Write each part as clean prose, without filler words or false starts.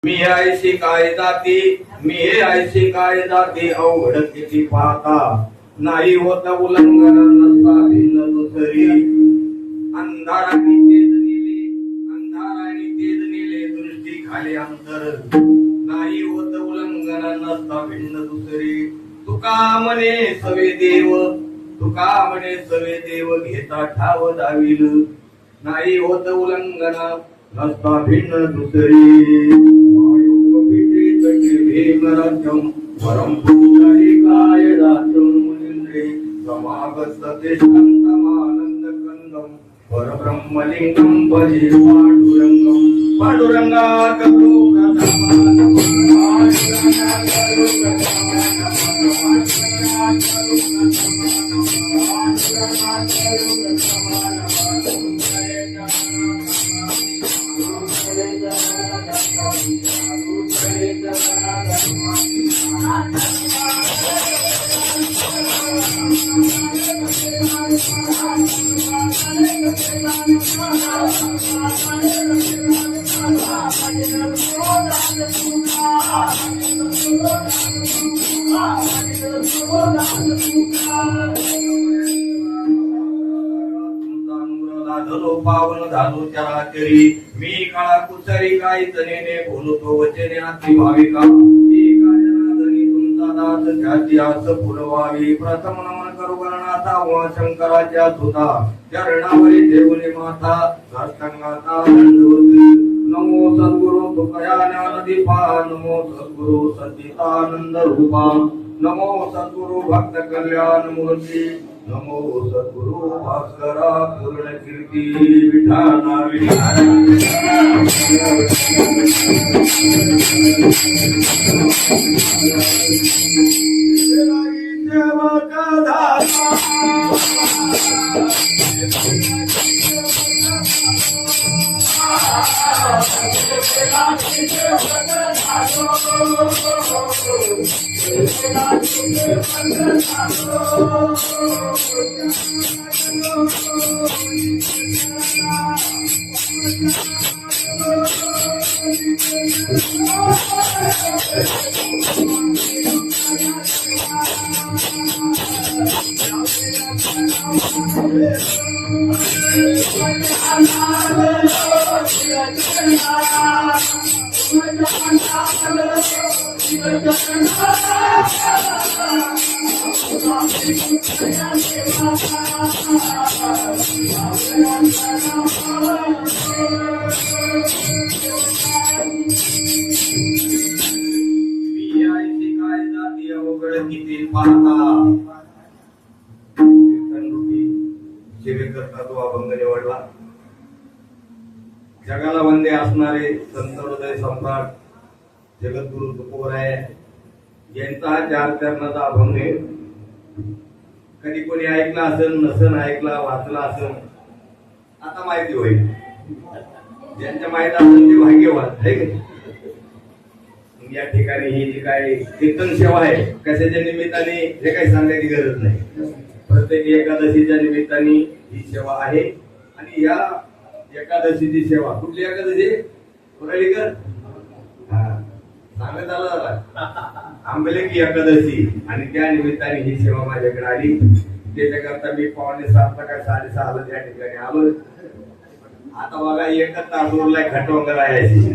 मी ऐशी काय जाती मी हे ऐशी काय जाती अवघड किती पाहता नाही होत उल्लंघन नसता भिन्न दुसरी अंधाराने तेज नेले दृष्टी खाली अंतर नाही होत उल्लंघन नसता भिन्न दुसरी तुका म्हणे सवे देव घेता ठाव दाविल नाही होत उल्लंघन नसता भिन्न दुसरी भीमराज्यम परम पुंडरीकाय दातुं मुनिन्द्रे समागतते शान्तमानन्द कंदम परब्रह्मलिंगम भजे पांडुरंगा करू पावन झालो त्याला तरी मी काळा कुसरी काही जनेने बोलतो वचने आती भाविका एका जनार्दनी तुमचा दास त्याची आस पुरवावी प्रथम नमन करू गणनाथा व शंकराच्या सुता चरणावरी देवने माता साष्टांगाचा दंडवत नमो सद्गुरु तुकया ज्ञानदीपा नमो सद्गुरु सच्चिदानंद रूपा नमो सद्गुरु भक्त कल्याण मूर्ती नमो सद्गुरु भास्करा पूर्ण कीर्ती विठाना जगाला वंदे असणारे संत हृदय सम्राट जगद्गुरु तुकोबराय यांचा चार चरणाचा अभंग आहे. कधी कोणी ऐकला असेल नसेल ऐकला वाचला असेल आता माहिती होईल. ज्यांच्या माहित असेल ते भाग्यवान आहे की या ठिकाणी ही जी काय कीर्तन सेवा आहे कशाच्या निमित्ताने हे काही सांगायची गरज नाही. प्रत्येक एकादशीच्या निमित्ताने ही सेवा आहे आणि या एकादशीची सेवा कुठली एकादशी कुरालीकर सांगत आला आंबलेकी एकादशी आणि त्या निमित्ताने ही सेवा माझ्याकडे आली. त्याच्याकरता मी 5:45 का 6:30 त्या ठिकाणी आलो. आता बघा एकच तास उरलाय खटवंगर यायची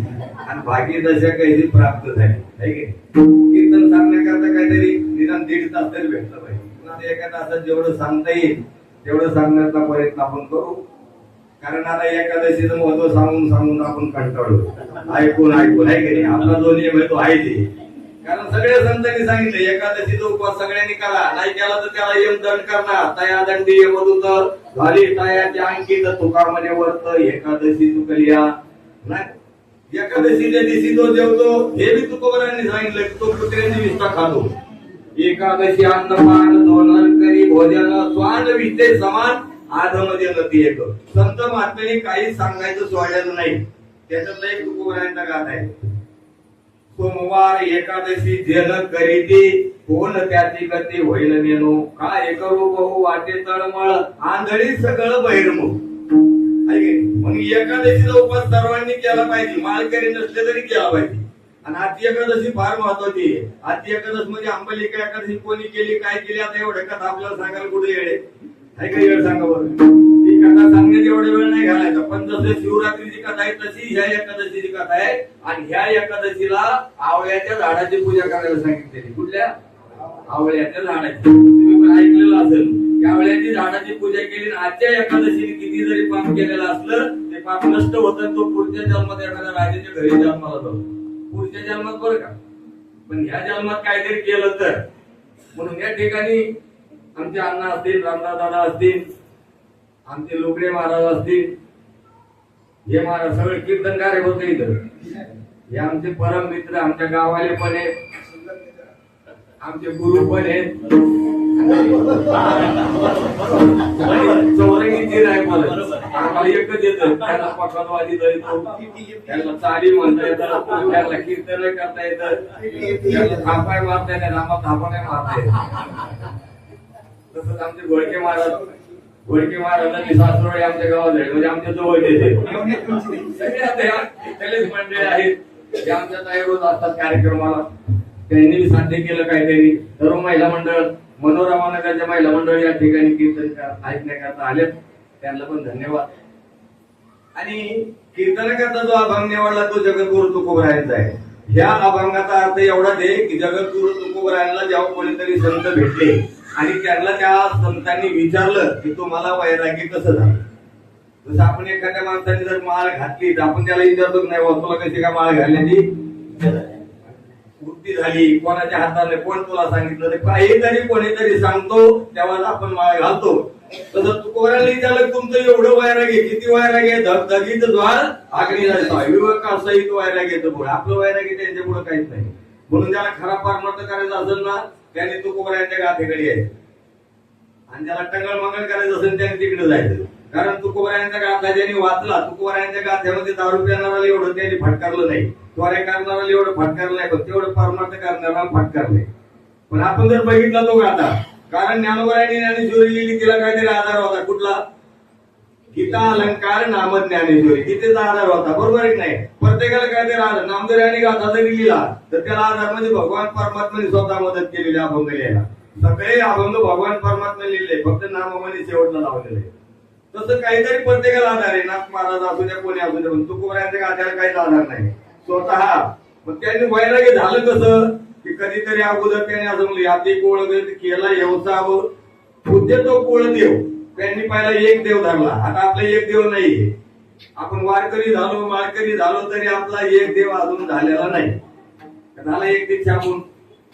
आणि भागी दशा काही प्राप्त झाली आहे की कीर्तन सांगण्याकरता काहीतरी निदान 1.5 तास तरी भेटलं पाहिजे. एका तासात जेवढं सांगता येईल तेवढं सांगण्याचा प्रयत्न आपण करू. कारण आता एकादशीचं महत्व सांगून आपण कंटाळलो ऐकून आहे की नाही. आपला जो नियम आहे तो आहे ते. कारण सगळ्या संतांनी सांगितलं एकादशीचा उपवास सगळ्यांनी करा नाही केला तर त्याला यमदंड करणार तया दंडी यमदूत झाली तयाच्या अंकित तुका म्हणे वर्त एकादशी चुकलिया नाही. एकादशीच्या दिवशी तो जेवतो हे बी तुकोबरांनी सांगितलं तो कुत्र्यांची विष्ठा खातो. एकादशी अन्नपान दोन करी भोजन स्वान विष्ठे समान आधमध्ये नदी एक संत महात्म्याने काही सांगायचं सोडायचं नाही. त्याच्यातला एक तुकोबरांचा गात आहे. सोमवार एकादशी जेन करीती कोण त्याची गती होईल नेनो काय करू बहु वाटे तळमळ आंधळी सगळं बहिर्मुख. मग एकादशीचा उपवास सर्वांनी केला पाहिजे. माळकरी नसले तरी केला पाहिजे. आणि आजची एकादशी फार महत्वाची आहे. आजची एकादश म्हणजे अंबलिका एकादशी कोणी केली काय केली आता एवढं कथा आपल्याला सांगायला कुठे येडे आहे का? येड सांगा बरं. ती कथा सांगण्यात एवढा वेळ नाही घालायचा. पण जसं शिवरात्रीची कथा आहे तशी ह्या एकादशीची कथा आहे. आणि ह्या एकादशीला आवळ्याच्या झाडाची पूजा करायला सांगितलेली. कुठल्या? आवळ्याच्या झाडाची. तुम्ही पण ऐकलेलं असेल की आवळ्याची झाडाची पूजा केली. आजच्या एकादशीने किती जरी पाप केलेलं असलं ते पाप नष्ट होतं. तो पुढच्या जन्मात एखाद्या राजाच्या घरी जन्माला जातो. पुढच्या जन्मात बरं का. पण ह्या जन्मात काहीतरी केलं तर. म्हणून या ठिकाणी आमचे अण्णा असतील, रामदास दादा असतील, आमचे लोकडे महाराज असतील, हे महाराज सगळे कीर्तनकार होते इथं. हे आमचे परम मित्र, आमच्या गावाले पण आहेत, आमचे गुरु पण आहेत. चौरंगीची नाही परत आम्हाला एकच येतं. त्याला पकवादी येतो, त्याला चाली म्हणता येतं, त्याला कीर्तन करता येतं, थापाय मारता येतात, आम्हाला थापा नाही मारता येत. तसंच आमचे घोडके महाराजांनी सासरोळे आमच्या गावात आहे, म्हणजे आमच्या जवळ येते. सगळे आता इथलेच मंडळी आहेत ते आमच्या ताई रोज असतात कार्यक्रमाला. त्यांनी साध्य केलं काहीतरी. सर्व महिला मंडळ, मनोरमा नगरच्या महिला मंडळ या ठिकाणी कीर्तन ऐकण्याकरता आलेत, त्यांना पण धन्यवाद. आणि कीर्तनाकरता जो अभंग निवडला तो जगद्गुरु तुकोबरायांचा आहे. ह्या अभंगाचा अर्थ एवढाच आहे की जगद्गुरु तुकोबरायांना जेव्हा कोणीतरी संत भेटले आणि त्यांना त्या संतांनी विचारलं की तुम्हाला वैराग्य कसं झालं. जसं आपण एखाद्या माणसाने जर माळ घातली तर आपण त्याला विचारतो नाही तुला कशी काय माळ घालण्याची वृत्ती झाली, कोणाच्या हाताने, कोण तुला सांगितलं. ते काहीतरी कोणीतरी सांगतो तेव्हा आपण माळ घालतो. तसं तुकोबराला विचारलं तुमचं एवढं वैराग्य, किती वैराग्य? धगधगीत ज्वाळ अग्नीला विवेकासहित वैराग्याचं पुढे. आपलं वैराग्य त्यांच्या पुढे काहीच नाही. म्हणून ज्याला खरा पारमार्थ करायचा असेल ना त्याने तुकोबरायांच्या गाठेकडे यायचं. आणि ज्याला टंगळ मंगळ करायचं असेल त्याने तिकडे जायचं. कारण तुकोबरायांच्या गाथा ज्यांनी वाचला, तुकोबरायांच्या गाथ्यामध्ये दारू पिणाऱ्याला एवढं त्यांनी फटकारलं नाही, त्वरे करणाऱ्याला एवढं फटकारलं नाही, पण तेवढं परमार्थ करणाऱ्याला फटकारलंय. पण आपण जर बघितला तो गाथा, कारण ज्ञानोबरायांनी ज्ञानेश्वरी लिहिली तिला काहीतरी आधार होता. कुठला? गीता अलंकार नाम ज्ञानेश्वरी, गीतेचा आधार होता. बरोबर आहे नाही? प्रत्येकाला काहीतरी आधार. नामदेवांनी गाथा जरी लिहिला तर त्याला आधार म्हणजे भगवान परमात्म्याने स्वतः मदत केलेली अभंग लिहायला. सगळे अभंग भगवान परमात्मा लिहिले, फक्त नामाने शेवटला लावलेले. तसं काहीतरी प्रत्येकाला आधार आहे. नाथ महाराज असू द्या, कोणी असू द्या, पण तुकोबरायांच्या गाथ्याला काहीच आधार नाही स्वतः. मग त्यांनी वैराग्य झालं कसं की कधीतरी अगोदर त्याने असं म्हणलं आधी कोळ केला व्यवसाय पूज्य तो कुळदेव. त्यांनी पहिला एक देव धरला. आता आपला एक देव नाहीये. आपण वारकरी झालो, माळकरी झालो तरी आपला एक देव अजून झालेला नाही. झाला एक दीक्षा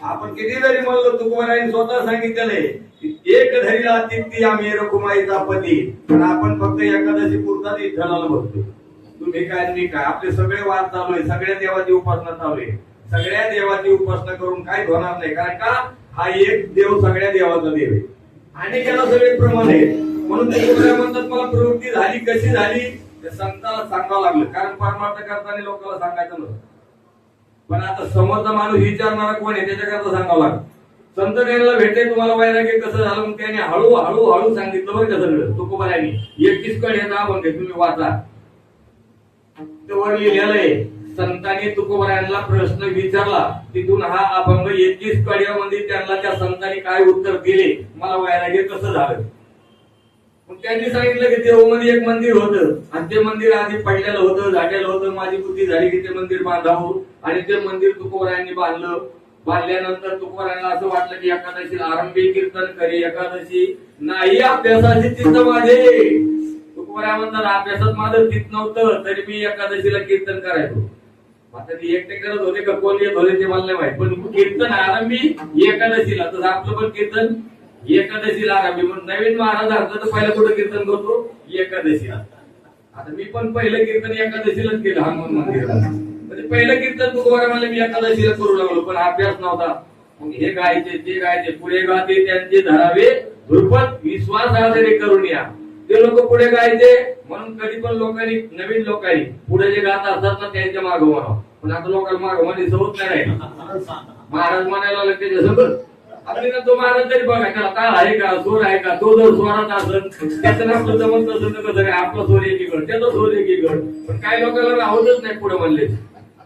आपण किती जरी म्हणलो तुकोबरायांनी स्वतः सांगितलेलं आहे एक धरीला तित्ती आम्ही रखुमाईचा पती. पण आपण फक्त एकादशी पुरताच विठ्ठलाला बघतो. तुम्ही काय मी काय, आपले सगळे वाद चालू आहे, सगळ्या देवाची उपासना चालू आहे. सगळ्या देवाची उपासना करून काय होणार नाही. कारण का हा एक देव सगळ्या देवाचा देव आहे आणि त्याला सगळे प्रमाण आहेत. म्हणून तुकोबराय म्हणतात मला प्रवृत्ती झाली कशी झाली ते संताला सांगावं लागलं. कारण परमार्थ करताना लोकांना सांगायचं नव्हतं. पण आता समोरचा माणूस विचारणारा कोण आहे त्याच्याकरता सांगावं लागतं. संत त्यांना भेटले तुम्हाला वैराग्य कसं झालं, मग त्याने हळूहळू सांगितलं बरं का सगळं. तुकोबरायांनी 21 कड याचा अभंग तुम्ही वाचा, वर लिहिलेलं आहे. संतांनी तुकोबरायांना प्रश्न विचारला, तिथून हा अभंग 21 कड्यामध्ये त्यांना त्या संतांनी काय उत्तर दिले, मला वैराग्य कसं झालं. मग त्यांनी सांगितलं की देवमध्ये एक मंदिर होतं आणि ते मंदिर आधी पडलेलं होतं, झालेलं होतं. माझी बुद्धी झाली की ते मंदिर बांधावं आणि ते मंदिर तुकोबरायांनी बांधलं. बांधल्यानंतर तुकोबरायांना असं वाटलं की एकादशीला आरंभी कीर्तन करी, एकादशी नाही अभ्यासाची चित्त माझे. तुकोबराय म्हणतात अभ्यासात माझं चित्त नव्हतं तरी मी एकादशीला कीर्तन करायचो. आता ती एकटे करत होते का कोण येत होते ते मला नाही माहित, पण कीर्तन आरंभी एकादशीला. तसं आपलं पण कीर्तन एकादशीला आरंभी. म्हणून नवीन महाराज असलं तर पहिलं कुठं कीर्तन करतो? एकादशीला. आता मी पण पहिलं कीर्तन एकादशीलाच केलं हनुमान मंदिरात. म्हणजे पहिलं कीर्तन तुकोबराय म्हणलं मी एकादशीला करू लागलो, पण अभ्यास नव्हता. मग हे गायचे ते गायचे, पुढे गाते त्यांचे धरावे धुरपत विश्वास आधारे करून या. ते लोक पुढे गायचे म्हणून कधी पण लोकांनी, नवीन लोकांनी पुढे जे गात असतात ना त्यांच्या मागं म्हणावं. पण आता लोकांना मागं मध्ये सवत नाही. महाराज म्हणायला लागले त्याच्यासोबत आपल्याला तो महाराज तरी बघा त्याला ताल आहे का, सूर आहे का. तो जर स्वरात असेल त्याचं आपलं जमत नसेल तर कसं काय, आपला सूर एकीकड त्याचा सूर एकीकड. पण काही लोकांना राहतच नाही पुढे म्हणले.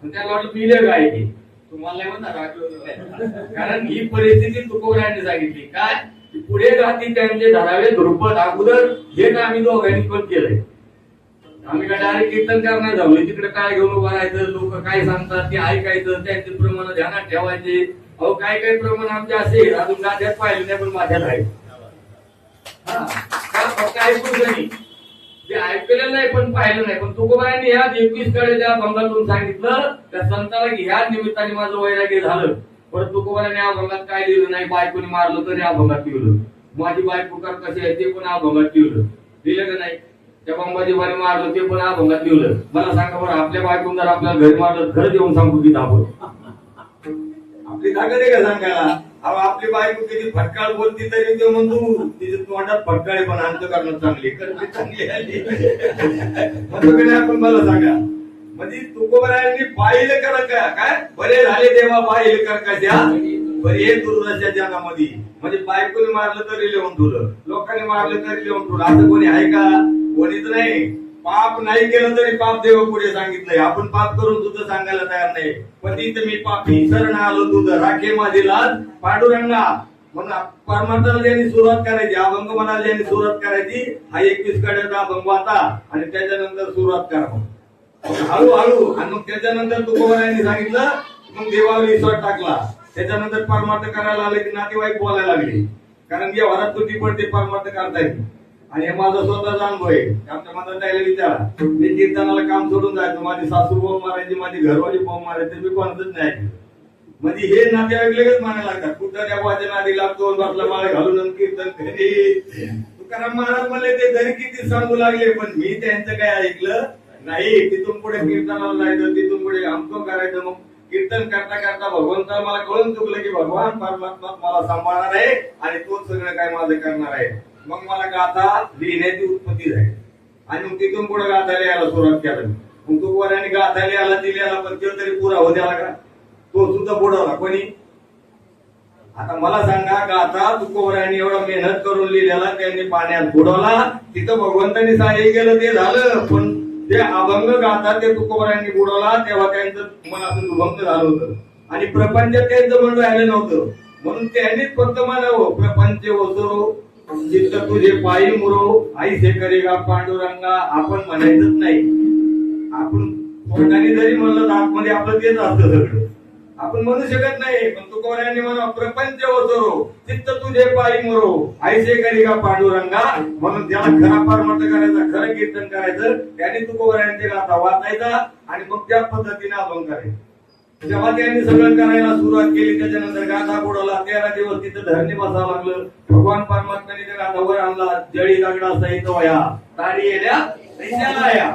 त्याला वाटलं पिलं काय की तुम्हाला नाही म्हणणार आठवलं. कारण ही परिस्थिती तुकोबरायांनी सांगितली काय की पुढे राहतील त्यांचे धरावे ध्रुपद अगोदर हे तर आम्ही दोघांनी पण केलंय. आम्ही काय डायरेक्ट कीर्तन करणार जाऊ तिकडे काय घेऊन उभा राहायचं लोक काय सांगतात ते ऐकायचं त्यांचे प्रमाण ध्यानात ठेवायचे. अहो काय काय प्रमाण आमचे असेल अजून गाठ्यात पाहिले नाही पण माझ्यात आहे. फक्त ऐकूच नाही ते ऐकलेलं नाही पण पाहिलं नाही. पण तुकोबायांनी ह्या 21 कडे त्या अभंगातून सांगितलं त्या संताला की ह्या निमित्ताने माझं वैराग्य झालं. परत तुकोबाराने अभंगात काय लिहिलं नाही बायकोने मारलं तरी अभंगात लिहिलं. माझी बायको कर कशी आहे ते पण अभंगात लिहिलं. लिहिलं का नाही? त्या बाबाने मारलं ते पण अभंगात लिहिलं. मला सांगा बरं आपल्या बायकोन जर आपल्याला घरी मारलं घर देऊन सांगू की आपण आपली ताकद आहे का सांगायला? अहो आपली बायको किती फटकाळ बोलती तरी ते म्हणतो तिच्या तोंडात फटकाळे पण अंतकरण चांगली करते चांगली आली म्हणतो की नाही आपण मला सांगा. म्हणजे तुकोबरायांनी पाहिलं कर काय बरे झाले देवा पाहिलं कर कशा बरे हे दुर्दशा जगामध्ये. म्हणजे बायकोने मारलं तरी लिहून ठेवलं लोकांनी मारलं तरी लिहून ठेवलं असं कोणी आहे का? कोणीच नाही. पाप नाही केलं तरी पाप देव पुढे सांगितलंय. आपण पाप करून तुझं सांगायला तयार नाही. पतित मी पापी शरण आलो तुझं राखे माझी लाज पांडुरंगा म्हणून परमार्थाला ज्यांनी सुरुवात करायची अभंग म्हणाला ज्यांनी सुरुवात करायची हा 21 कडेचा अभंग आता आणि त्याच्यानंतर सुरुवात करा हळूहळू. आणि मग त्याच्यानंतर तुकोबारायांनी सांगितलं मग देवावर विश्वास टाकला. त्याच्यानंतर परमार्थ करायला आले की नातेवाईक बोलायला लागले. कारण की वरात तुटी पडते परमार्थ करता येते. आणि हे माझा स्वतःचा अनुभव आहे. आमच्या मनात त्याला विचारा मी कीर्तनाला काम सोडून जायचो. माझी सासू बोंब मारायची माझी घरवाली बोंब मारायची मी कोणतंच नाही ऐकलं. म्हणजे हे नातेवाईक लगेच मानायला लागतात. कुठं त्या वाच्या नादी लागतो बसला माळ घालून कीर्तन करी. तुकाराम महाराज म्हणले ते घरी किती सांगू लागले पण मी त्यांचं काय ऐकलं नाही. तिथून पुढे कीर्तनाला जायचं तिथून पुढे आमचं करायचं. मग कीर्तन करता करता भगवंता मला कळून चुकलं की भगवान परमात्मा मला सांभाळणार आहे आणि तोच सगळं काय माझं करणार आहे. मग मला गाथा लिहिण्याची उत्पत्ती झाली आणि मग तिथून पुढे गाथा लिहायला सुरुवात केली. मग तुकोबारायांनी गाथा लिहायला दिल्याला पण तो तरी पुरा हो द्याला का? तो सुद्धा बुडवला कोणी? आता मला सांगा गाथा तुकोबारायांनी एवढा मेहनत करून लिहिलेला त्यांनी पाण्यात बुडवला. तिथं भगवंतांनी सहाय्य केलं ते झालं. पण ते अभंग गाथा ते तुकोबारायांनी बुडवला तेव्हा त्यांचं मनातून दुभंग झालं होतं आणि प्रपंच त्यांचं मन राहिलं नव्हतं. म्हणून त्यांनीच फक्त म्हणावं प्रपंच वसरो चित्त तुझे पायी मुरो आई से करेगा पांडुरंगा. आपण म्हणायचंच नाही. आपण तोंडाने जरी म्हणलं तर आतमध्ये आपलं तेच असतं सगळं. आपण म्हणू शकत नाही. पण तुकोबारायांनी म्हणा प्रपंच वसरो चित्त तुझे पायी मुरो आई से करेगा पांडुरंगा. म्हणून ज्याला खरा परमार्थ करायचा खरं कीर्तन करायचं त्याने तुकोबारायांचे गाथा वाचायचा आणि मग त्या पद्धतीने अभंग करायचं. जेव्हा त्यांनी सगळं करायला सुरुवात केली त्याच्यानंतर गाथा बुडवला. 13 दिवस तिथं धरणी बसावं लागलं. भगवान परमात्म्याने त्या गाथावर आणला जळी दगडा सहित वया ताडी येल्या तैशाला या.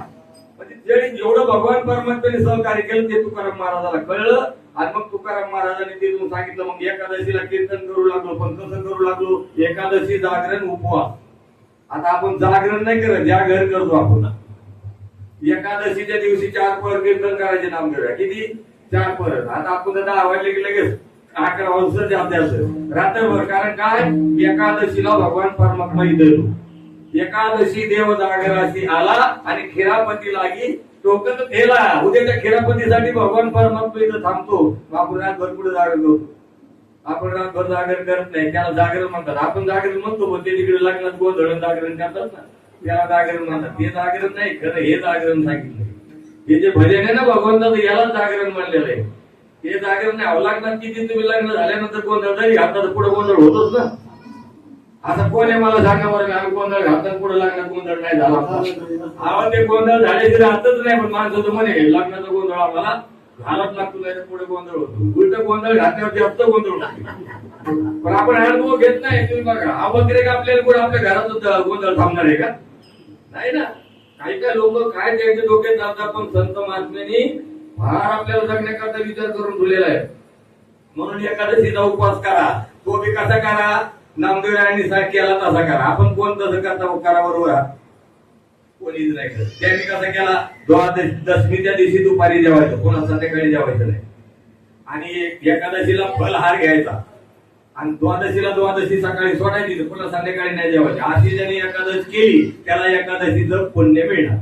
म्हणजे जळी जेवढं भगवान परमात्म्याने सहकार्य केलं ते तुकाराम महाराजाला कळलं आणि मग तुकाराम महाराजांनी तिथून सांगितलं. मग एकादशीला कीर्तन करू लागलो. पण कसं करू लागलो? एकादशी जागरण उपवास. आता आपण जागरण नाही करत जागर करतो आपण. एकादशीच्या दिवशी 4 पहर कीर्तन करायचे नामदेव किती 4 परत. आता आपण 10 वाजले की लगेच 11 वाजता जात्याच रात्रभर. कारण काय एकादशीला भगवान परमात्मा इथं एकादशी देव जागराशी आला आणि खिरापती लागी टोकन ठेला. उद्याच्या खिरापतीसाठी भगवान परमात्मा इथं थांबतो. आपण रातभर पुढे जागर करतो. आपण रातभर जागर करत नाही त्याला जागरण म्हणतात. आपण जागरण म्हणतो पण ते तिकडे लग्नात गोंधळ जागरण करतात ना त्याला जागरण म्हणतात. ते जागरण नाही खरं हे जागरण सांगितलं. हे जे भजन आहे ना भगवंताचं याला जागरण म्हणलेलं आहे. हे जागरण नाही. लग्नात किती तुम्ही लग्न झाल्यानंतर गोंधळ जरी घातला पुढे गोंधळ होतोच ना. असं कोण आहे मला सांगा बरं आम्ही गोंधळ घालतात पुढे लग्नात गोंधळ नाही झाला. आवाज ते गोंधळ झाल्याची राहतच नाही. पण माणसाचं म्हणे लग्नाचा गोंधळ आम्हाला घालत लागतो नाही तर पुढे गोंधळ होतो. उलट गोंधळ घातल्यावर जास्त गोंधळ होतो. पण आपण अनुभव घेत नाही. तुम्ही बघा अवग्रेक आपल्याला पुढे आपल्या घरात गोंधळ थांबणार आहे का? नाही ना. काही काही लोक काय त्यांचे डोक्यात चालतात. पण संत महात्म्यांनी फार आपल्याला जगण्याकरता विचार करून ठेवलेला आहे. म्हणून एकादशीचा उपवास करा. तो बी कसा करा? नामदेवरायांनी केला तसा करा. आपण कोण तसं करता करा बरोबर कोणीच नाही करत. त्यांनी कसा केला दशमीच्या दिवशी दुपारी जेवायचं कोणा संध्याकाळी जेवायचं नाही. आणि एकादशीला फलहार घ्यायचा आणि द्वादशी सकाळी सोडायची पुन्हा संध्याकाळी नाही जेवायची. अशी ज्यांनी एकादशी केली त्याला एकादशीचं पुण्य मिळणार.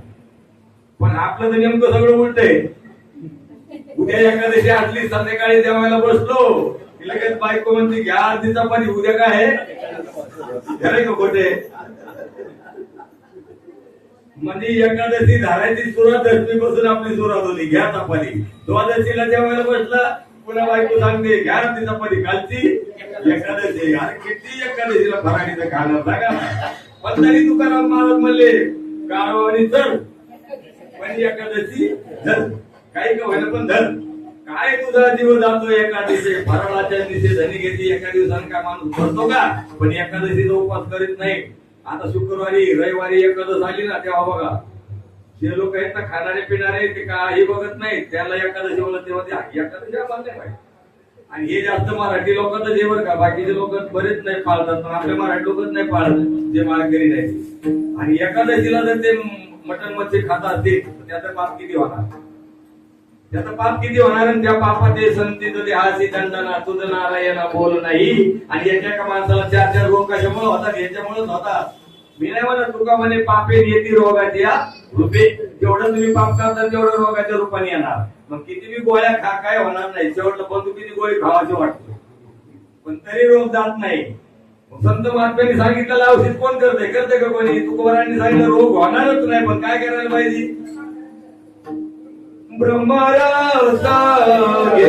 पण आपलं तर नेमकं सगळं उलट आहे. उद्या एकादशी असली संध्याकाळी जेवायला बसलो की लगेच बायको म्हणते घ्या अर्धी चपाती. उद्या काय आहे खरे का खोटे? म्हणजे एकादशी धरायची सुरुवात दशमीपासून आपली सुरुवात होती. घ्या चपाती. द्वादशीला जेवायला बसला पुन्हा बायको सांगते घ्या अर्धी चपाती. कालची एकादशी. अरे किती एकादशीला फराळीचं खाणं सांगा. पण तरी तुकाराम महाराज म्हणले गाढवानी चढ पण एकादशी धर. काही का व्हायला पण धर. काय तुझा जीव जातो एकादशी फराळाच्या निषेधाने घेते. एका दिवसाने काय माणूस भरतो का? पण एकादशीचा उपवास करीत नाही. आता शुक्रवारी रविवारी एकादश आली ना तेव्हा बघा जे लोक आहेत ना खाणारे पिणारे ते काही बघत नाही. त्याला एकादशी बोलत तेव्हा ते एकादशी आम्हाला नाही पाहिजे. आणि हे जास्त मराठी लोकांचं जेवण का बाकीचे लोक बरेच नाही पाळतात पण आपले मराठी लोकच नाही पाळत जे माळकरी नाही. आणि एकादशीला जर ते मटण मच्छी खाता असतील तर त्याचं पाप किती होणार? त्याचं पाप किती होणार? आणि त्या पापाचे संती ते हासी दंडना तुझ नारायण बोल नाही. आणि एका एका माणसाला 4-4 रोग कशामुळे होतात? याच्यामुळेच होतात. मी नाही म्हणत तुका म्हणे पापे येती रोगाची रूपे. जेवढं तुम्ही पाप करता तेवढं रोगाच्या रूपाने येणार. मग किती बी गोळ्या खा काय होणार नाही. शेवटला बंदुकीची गोळी खावाची वाटतो पण तरी रोग जात नाही. संत महात्म्यांनी सांगितलेलं औषध कोण करते का कोणी? तुकोबारांनी सांगितलं रोग होणारच नाही पण काय करायला पाहिजे? ब्रह्मरस घे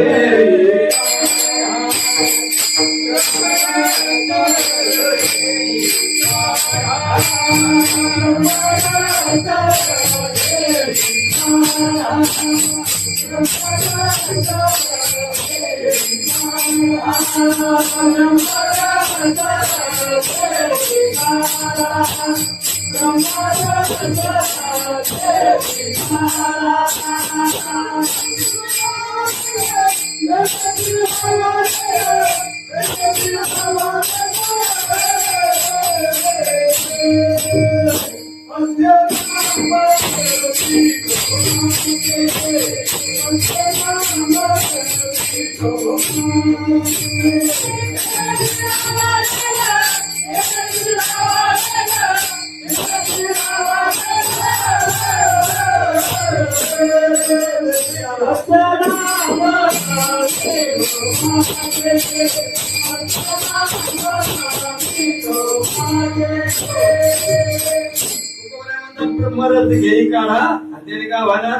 ब्रह्मरस घेई काढा त्याने काय होणार?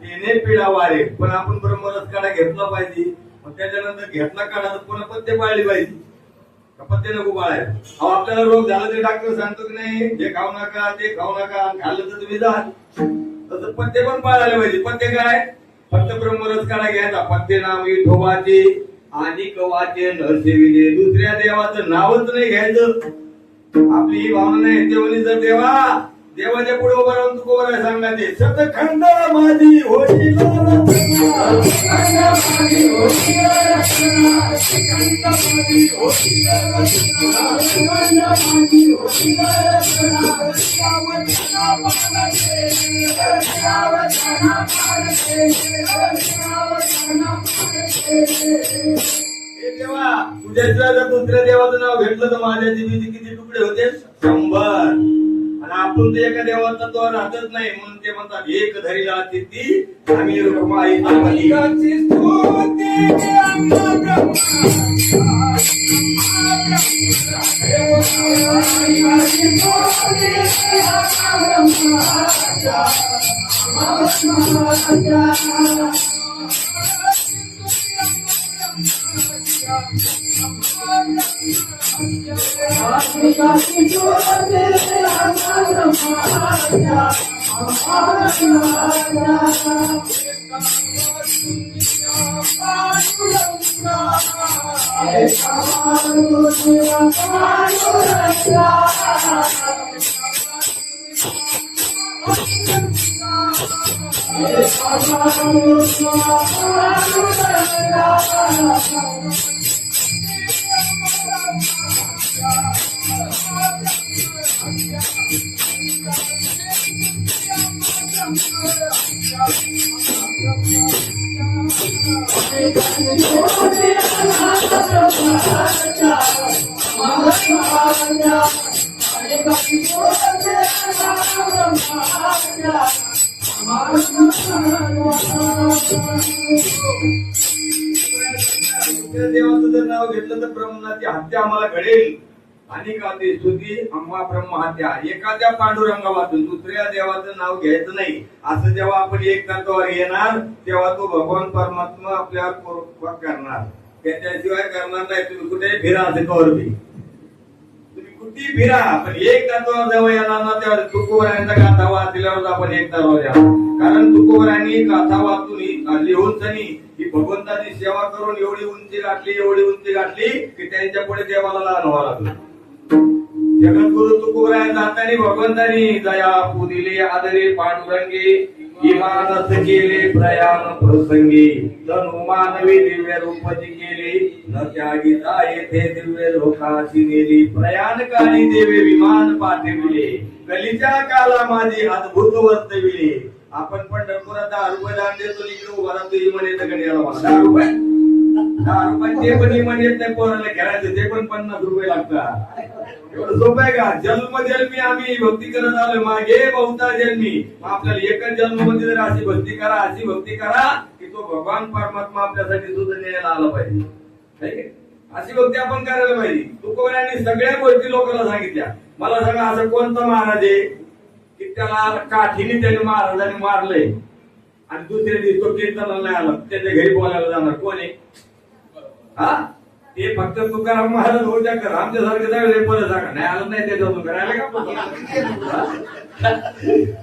त्याने पिढा वारे. पण आपण ब्रह्मरस काढा घेतला पाहिजे. मग त्याच्यानंतर घेतला काढा तर पुन्हा पत्ते पाळले पाहिजे. पत्ते नको पाळायला. अहो आपल्याला रोग झाला तरी डॉक्टर सांगतो की नाही हे खाऊ नका ते खाऊ नका. खाल्लं तर तुम्ही जा. तसं पत्ते पण पाळायला पाहिजे. पत्ते काय? फक्त ब्रह्मरस काढा घ्यायचा. पत्ते नाव विठोबाचे आणि कवाचे नरसेविले. दुसऱ्या देवाचं नावच नाही घ्यायचं. आपली ही भावना नाही. तेवढी जर देवाच्या पुढे उभं राहून तू उभं सांगायचे सतखंड माझी होती देवा. तुझ्याशिवाय जर दुसऱ्या देवाचं नाव घेतलं तर माझ्या जीवीचे किती तुकडे होते? 100. आणि आपण ते एका देवाचा तो राहतच नाही म्हणून ते म्हणतात एक धरीला तिथी आम्ही रुक्माईची स्तुती त्या देवाचं जर नाव घेतलं तर ब्रह्मणाची हत्या आम्हाला घडेल. आणि का ते स्तुती अम्मा ब्रह्म हत्या. एखाद्या पांडुरंगा वाचून दुसऱ्या देवाचं नाव घ्यायचं नाही. असं जेव्हा आपण एक तत्वावर येणार तेव्हा तो भगवान परमात्मा आपल्यावर कृपा करणार. त्याच्याशिवाय करणार नाही. तुम्ही कुठे फिरा असे कवर बी तुम्ही कुठेही फिरा पण एक तत्वावर जेव्हा येणार ना तेव्हा तुकोबरायांचा गाथा वाचल्यावर आपण एक तत्वावर येणार. कारण तुकोबरायांनी गाथा वाचून लिहून सनी ही भगवंताची सेवा करून एवढी उंची गाठली की त्यांच्या पुढे देवाला लहान व्हावं लागलं. जगद्गुरु तुकोबराय जातानी भगवंतानी दया पुदिले आदरे पांडुरंगे इमानस केले प्रयाण प्रसंगी तनु मानवी दिव्य रूपची केली न त्यागिता येथे दिव्य लोकाशी नेली प्रयाण काळी देवे विमान पाठविले कलीच्या काला माझी अद्भुत वर्तविले. आपण पंढरपुरात 10 रुपये दान देतो इकडे उभा राहतो ही म्हणे तर गणियाला मला 10 रुपये ते पण ही म्हणे नाही पोराला खेळायचं ते पण 50 रुपये लागतात. एवढं सोपं आहे का? जन्मजन्मी आम्ही भक्ती करत आलोय मागे बहुता जन्मी. आपल्याला एकच जन्मामध्ये जर अशी भक्ती करा की तो भगवान परमात्मा आपल्यासाठी सुद्धा न्यायला आला पाहिजे. अशी भक्ती आपण करायला पाहिजे. तुकोबरायांनी सगळ्या गोष्टी लोकांना सांगितल्या. मला सांगा असं कोणता महाराज आहे की त्याला काठीने त्याने महाराजांनी मारलंय आणि दुसऱ्या दिवशी तो कीर्तनाला नाही आला त्याच्या घरी बोलायला जाणार कोण आहे? हा ते फक्त तुकाराम महाराज होऊ शकतात. आमच्यासारखे सगळे परत सांगा नाही आलं नाही त्याच्यातून करायला का?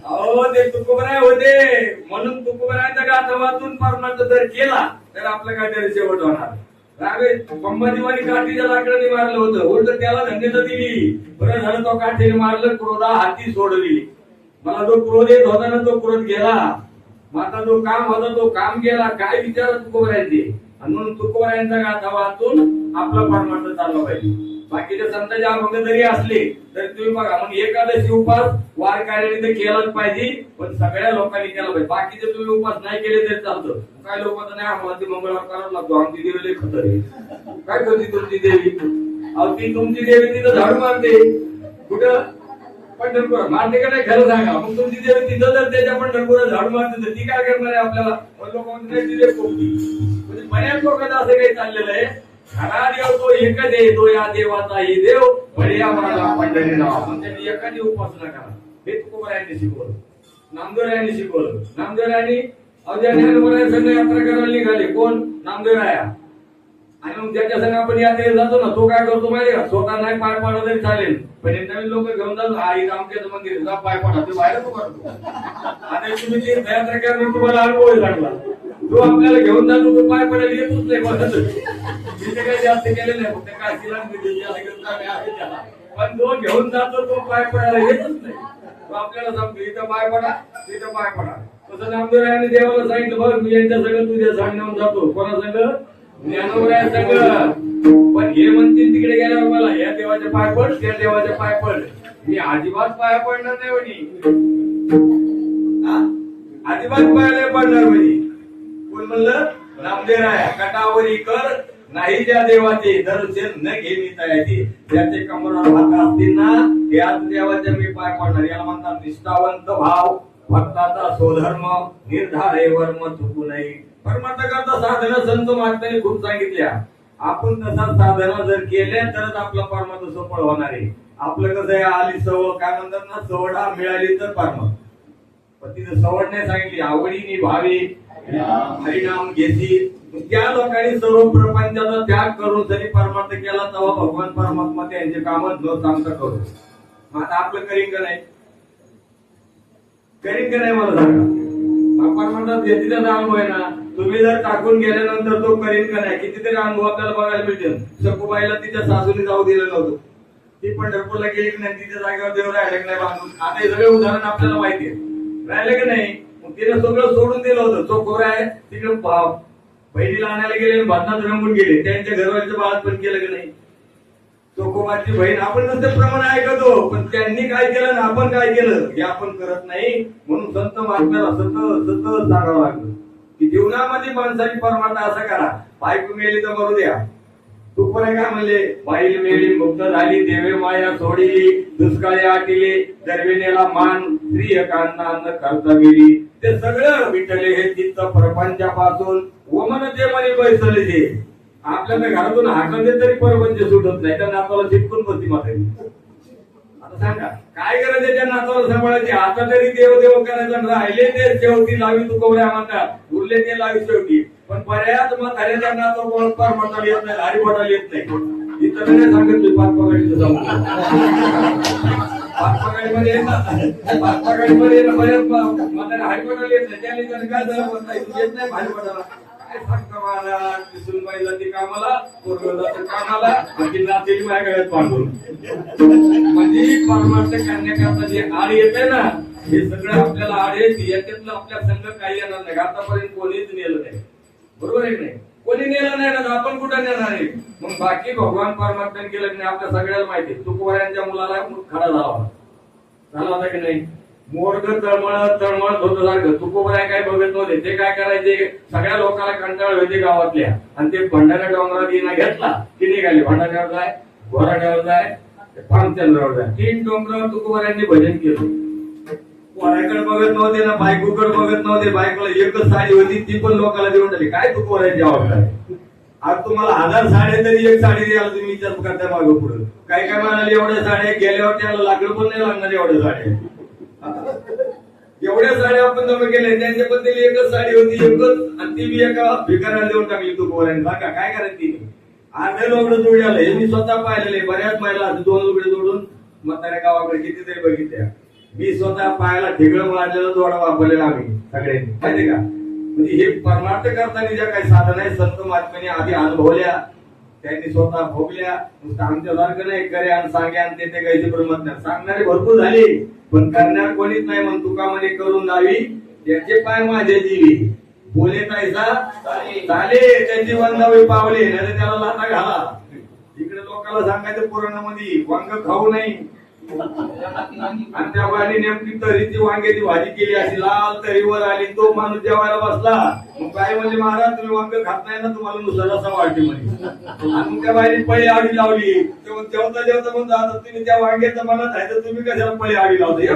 अहो ते तुकोबराय होते म्हणून तुकोबरायांच्या गाथा वाचून परमार्थ जर केला तर आपलं काहीतरी शेवट होणार. अंबाजीवानी काठीच्या लाकडाने मारलं होतं उलट त्याला धन्यता दिली. बरं झालं तो काठीने मारलं क्रोधा हाती सोडली. मला जो क्रोध येत होता ना तो क्रोध गेला. माझा जो काम होता तो काम गेला. काय विचार तुकोबरायांचे. म्हणून तुकोबरायांचा गाथा वाचून आपला परमार्थ चालला पाहिजे. बाकीच्या संतांचे अभंग जरी असले तरी तुम्ही बघा मग एकादशी उपास वारकऱ्यांनी तर केलाच पाहिजे पण सगळ्या लोकांनी केला पाहिजे. बाकीचे तुम्ही उपास नाही केले तरी चालतं. काय लोक तर नाही आम्हाला ती मंगळवार करावं लागतो आमची देवी लई खतर आहे. काय करते तुमची देवी? अहो ती तुमची देवी तिथं झाडू मारते कुठं पंढरपूर मारते का नाही खरं सांगा. मग तुमची देवी तिथं जर त्याच्या पंढरपुरात झाडू मारते तर ती काय करणार आहे आपल्याला? लोक म्हणते ती देव कोणती म्हणजे बऱ्याच लोकांचं असं काही चाललेलं आहे. खरा देव तो एकच आहे तो या देवाचाही देव बढिया मला पंढरी नाव म्हणजे एखादी उपासना करा. हे तुकोबरायांनी शिकवलं. नामदेवरायांनी शिकवलं. नामदेवरायांनी अवघ्या ज्ञानोबराया संघ यात्रा करायला निघाले. कोण? नामदेवराया. आणि मग ज्याच्या संघ आपण यात्रेला जातो ना तो काय करतो माहिती का? स्वतः नाही पाय पडला तरी चालेल पण नवीन लोक घेऊन जातो हा इथं आमच्याचं मंदिर जा पाय पडा ते बाहेर तो करतो. आता तुम्ही ते यात्रा करणार तुम्हाला अनुभव लागला. तो आपल्याला घेऊन जातो तो पाय पडायला येतच नाही कोणाचं. तिथे काही जास्त केले नाही फक्त काशीला पण जो घेऊन जातो तो पाय पडायला येतच नाही. तो आपल्याला सांगतो इथं पाय पडा तिथं पाय पडा. तसं नामदेवरायांनी देवाला सांगितलं बघ मी यांच्या सगळं तुझ्या सांगण्यावर जातो. कोणा संग? ज्ञानोबराया संग. पण हे म्हणतील तिकडे गेल्यावर मला या देवाच्या पाय पड त्या देवाच्या पाय पड. मी अजिबात पाया पडणार नाही म्हणे. अजिबात पायाला पडणार म्हणे. कोण म्हणलं? नामदेवराया. कटावरी कर नाही ज्या देवाचे दर्शन न घेणी तयाचे ज्याचे कमरावर हात असतील ना त्याच देवाचे मी पाय पडणार. याला म्हणतात निष्ठावंत भाव भक्ताचा स्वधर्म निर्धारे वर्म चुकू नये. परमार्थ करता साधना संत महात्म्यांनी खूप सांगितल्या. आपण तसा साधना जर केल्या तरच आपला परमार्थ सफळ होणार आहे. आपलं कसं आहे आली सवड काय म्हणतात ना सवडा मिळाली तर परमार्थ. पण तिथे सवड नाही सांगितली आवडीने भावे हरिनाम घेती. त्या लोकांनी सर्व प्रपंचाचा त्याग करून जरी परमार्थ केला तेव्हा भगवान परमात्मा त्यांचे काम न सांगता करू. आता आपलं करीन का नाही? करीन का नाही मला सांगा. परमार्थात घेतलेला अनुभव आहे ना. तुम्ही जर टाकून गेल्यानंतर तो करीन का नाही कितीतरी अनुभव आपल्याला बघायला मिळतील. सकुबाईला तिच्या सासूने जाऊ दिलं नव्हतं. ती पंढरपूरला गेली की नाही तिच्या जागेवर देव राहिले की नाही बांधून. आता हे सगळे उदाहरण आपल्याला माहिती आहे. राहिले की नाही? मग तिने सगळं सोडून दिलं होतं. तो खोरा आहे तिकडे बहिणीला आणायला गेले भातनात रंगून गेले. त्यांच्या घरवाल्याच्या बाळात पण केलं की नाही? चोखोबाची बहीण आपण नंतर प्रमाण ऐकतो पण त्यांनी काय केलं ना आपण काय केलं हे आपण करत नाही. म्हणून संत महात्म्याला सतत सांगावं लागलं की जीवनामध्ये माणसाची परमार्थ असं करा. बायको मेली तर मरू द्या तुकोबाराय काय म्हणले, बैल मेळी मुक्त झाली, देवे माया सोडिली, दुष्काळी आटिले, दरविनेला मान, स्त्रिय कांना अन्न करता गेली. ते सगळं विठ्ठले हे चित्त प्रपंचापासून वमन ते म्हणे बैसले जे. आपल्याला घरातून हाकलले तरी प्रपंच सुटत नाही, त्या नाताला चिटकून बसती म्हातारी. आता सांगा काय गरज आहे त्या नाताला सांभाळायची. आता तरी देव देव करायचं, राहिले ते शेवटी लावी तुकोबऱ्या म्हणतात, उरले ते लावी शेवटी. पण बऱ्याच म्हाताऱ्याच्या नातं कोणतार म्हणायला येत नाही, हरी म्हणायला येत नाही. इथं नाही सांगितलं पाच पगाडीचं जाऊन पाचपगाडीमध्ये बऱ्याच म्हाताऱ्या हरी म्हणायला येत नाही. त्याने काय झालं येत नाही भारी म्हणायला. काय सांगता मला दिसून बाई जाते कामाला, पोरगं जाते कामाला, आणखी नातेली माझ्या गळ्यात बांधून. म्हणजे परमार्थ करण्याकरता जे आड येते ना, हे सगळं आपल्याला आड येते. याच्यातलं आपल्या संघ काही येणार नाही. आतापर्यंत कोणीच नेलं नाही, बरोबर आहे की नाही? कोणी नेलं नाही ना, आपण कुठं नेणार आहे? मग बाकी भगवान परमात्म्याने केलं की नाही आपल्या सगळ्याला माहिती. तुकोबारायांच्या मुलाला खडा झाला होता की नाही? मोरग तळमळत होतं सारखं. तुकोबाराय काय बघत नव्हते. ते काय करायचे, सगळ्या लोकांना कंटाळ होते गावातल्या, आणि ते भंडाऱ्या डोंगरात येणं घेतला की निघाले. भंडाऱ्यावर जाय, घोराड्यावर जाय, पामचंद्रावर जाय, 3 डोंगरावर तुकोबारायांनी भजन केलं. कोणाकडे बघत नव्हते ना, बायकोकडे बघत नव्हते. बायकोला एकच साडी होती, ती पण लोकांना देऊन टाकली. काय तुकोबारायांची जबाबदारी? आज तुम्हाला 1000 साड्या तरी एक साडी द्यायला तुम्ही विचार करता मागं पुढे. काय काय म्हणाले, एवढ्या साड्या गेल्यावर त्याला लाकडं पण नाही लागणार एवढ्या साड्या. एवढ्या साड्या आपण जमा केल्या, त्यांच्या बद्दल एकच साडी होती, एकच, आणि ती बी एका भिकाऱ्याला देऊन टाकली तुकोबारायांनी. बघा काय करायचं तिने. अर्धे लुगडं जोडले, हे मी स्वतः पाहिलेले. बऱ्याच महिला 2 लुगडे जोडून म्हाताऱ्या गावाकडे कितीतरी बघितल्या. मी स्वतः पायाला ठिगळं मारलेलं जोडा वापरलेला आम्ही सगळ्यांनी, माहिती का? म्हणजे हे परमार्थ करताना ज्या काही साधना आहे संत महात्म्यांनी आधी अनुभवल्या, त्यांनी स्वतः भोगल्या. नुसतं आमच्यासारखं नाही, करे आणि सांगे आणि ते काही ब्रह्मज्ञान सांगणारे भरपूर झाले, पण करणार कोणीच नाही. म्हणून तुका म्हणे करून लावी त्याचे पाय माझे जीवी, बोले तायसा झाले त्याची वंदावी पावले, नाही त्याला लाथा घाला. इकडे लोकांना सांगायचं पुराणामध्ये वांग खाऊ नाही, आणि त्या बाईने नेमकी तरीची वांग्याची भाजी केली, अशी लाल तरीवर आली. तो माणूस जेवायला बसला, मग काय म्हणजे महाराज तुम्ही वांग खात नाही ना, तुम्हाला नुसतं रसा वाटते म्हणे. आणि त्या बाईने पळी आडी लावली. जेवता जेवता म्हणतो आता तुम्ही त्या वांग्याचं म्हणत आहे तर तुम्ही कशाला पळी आडी लावते?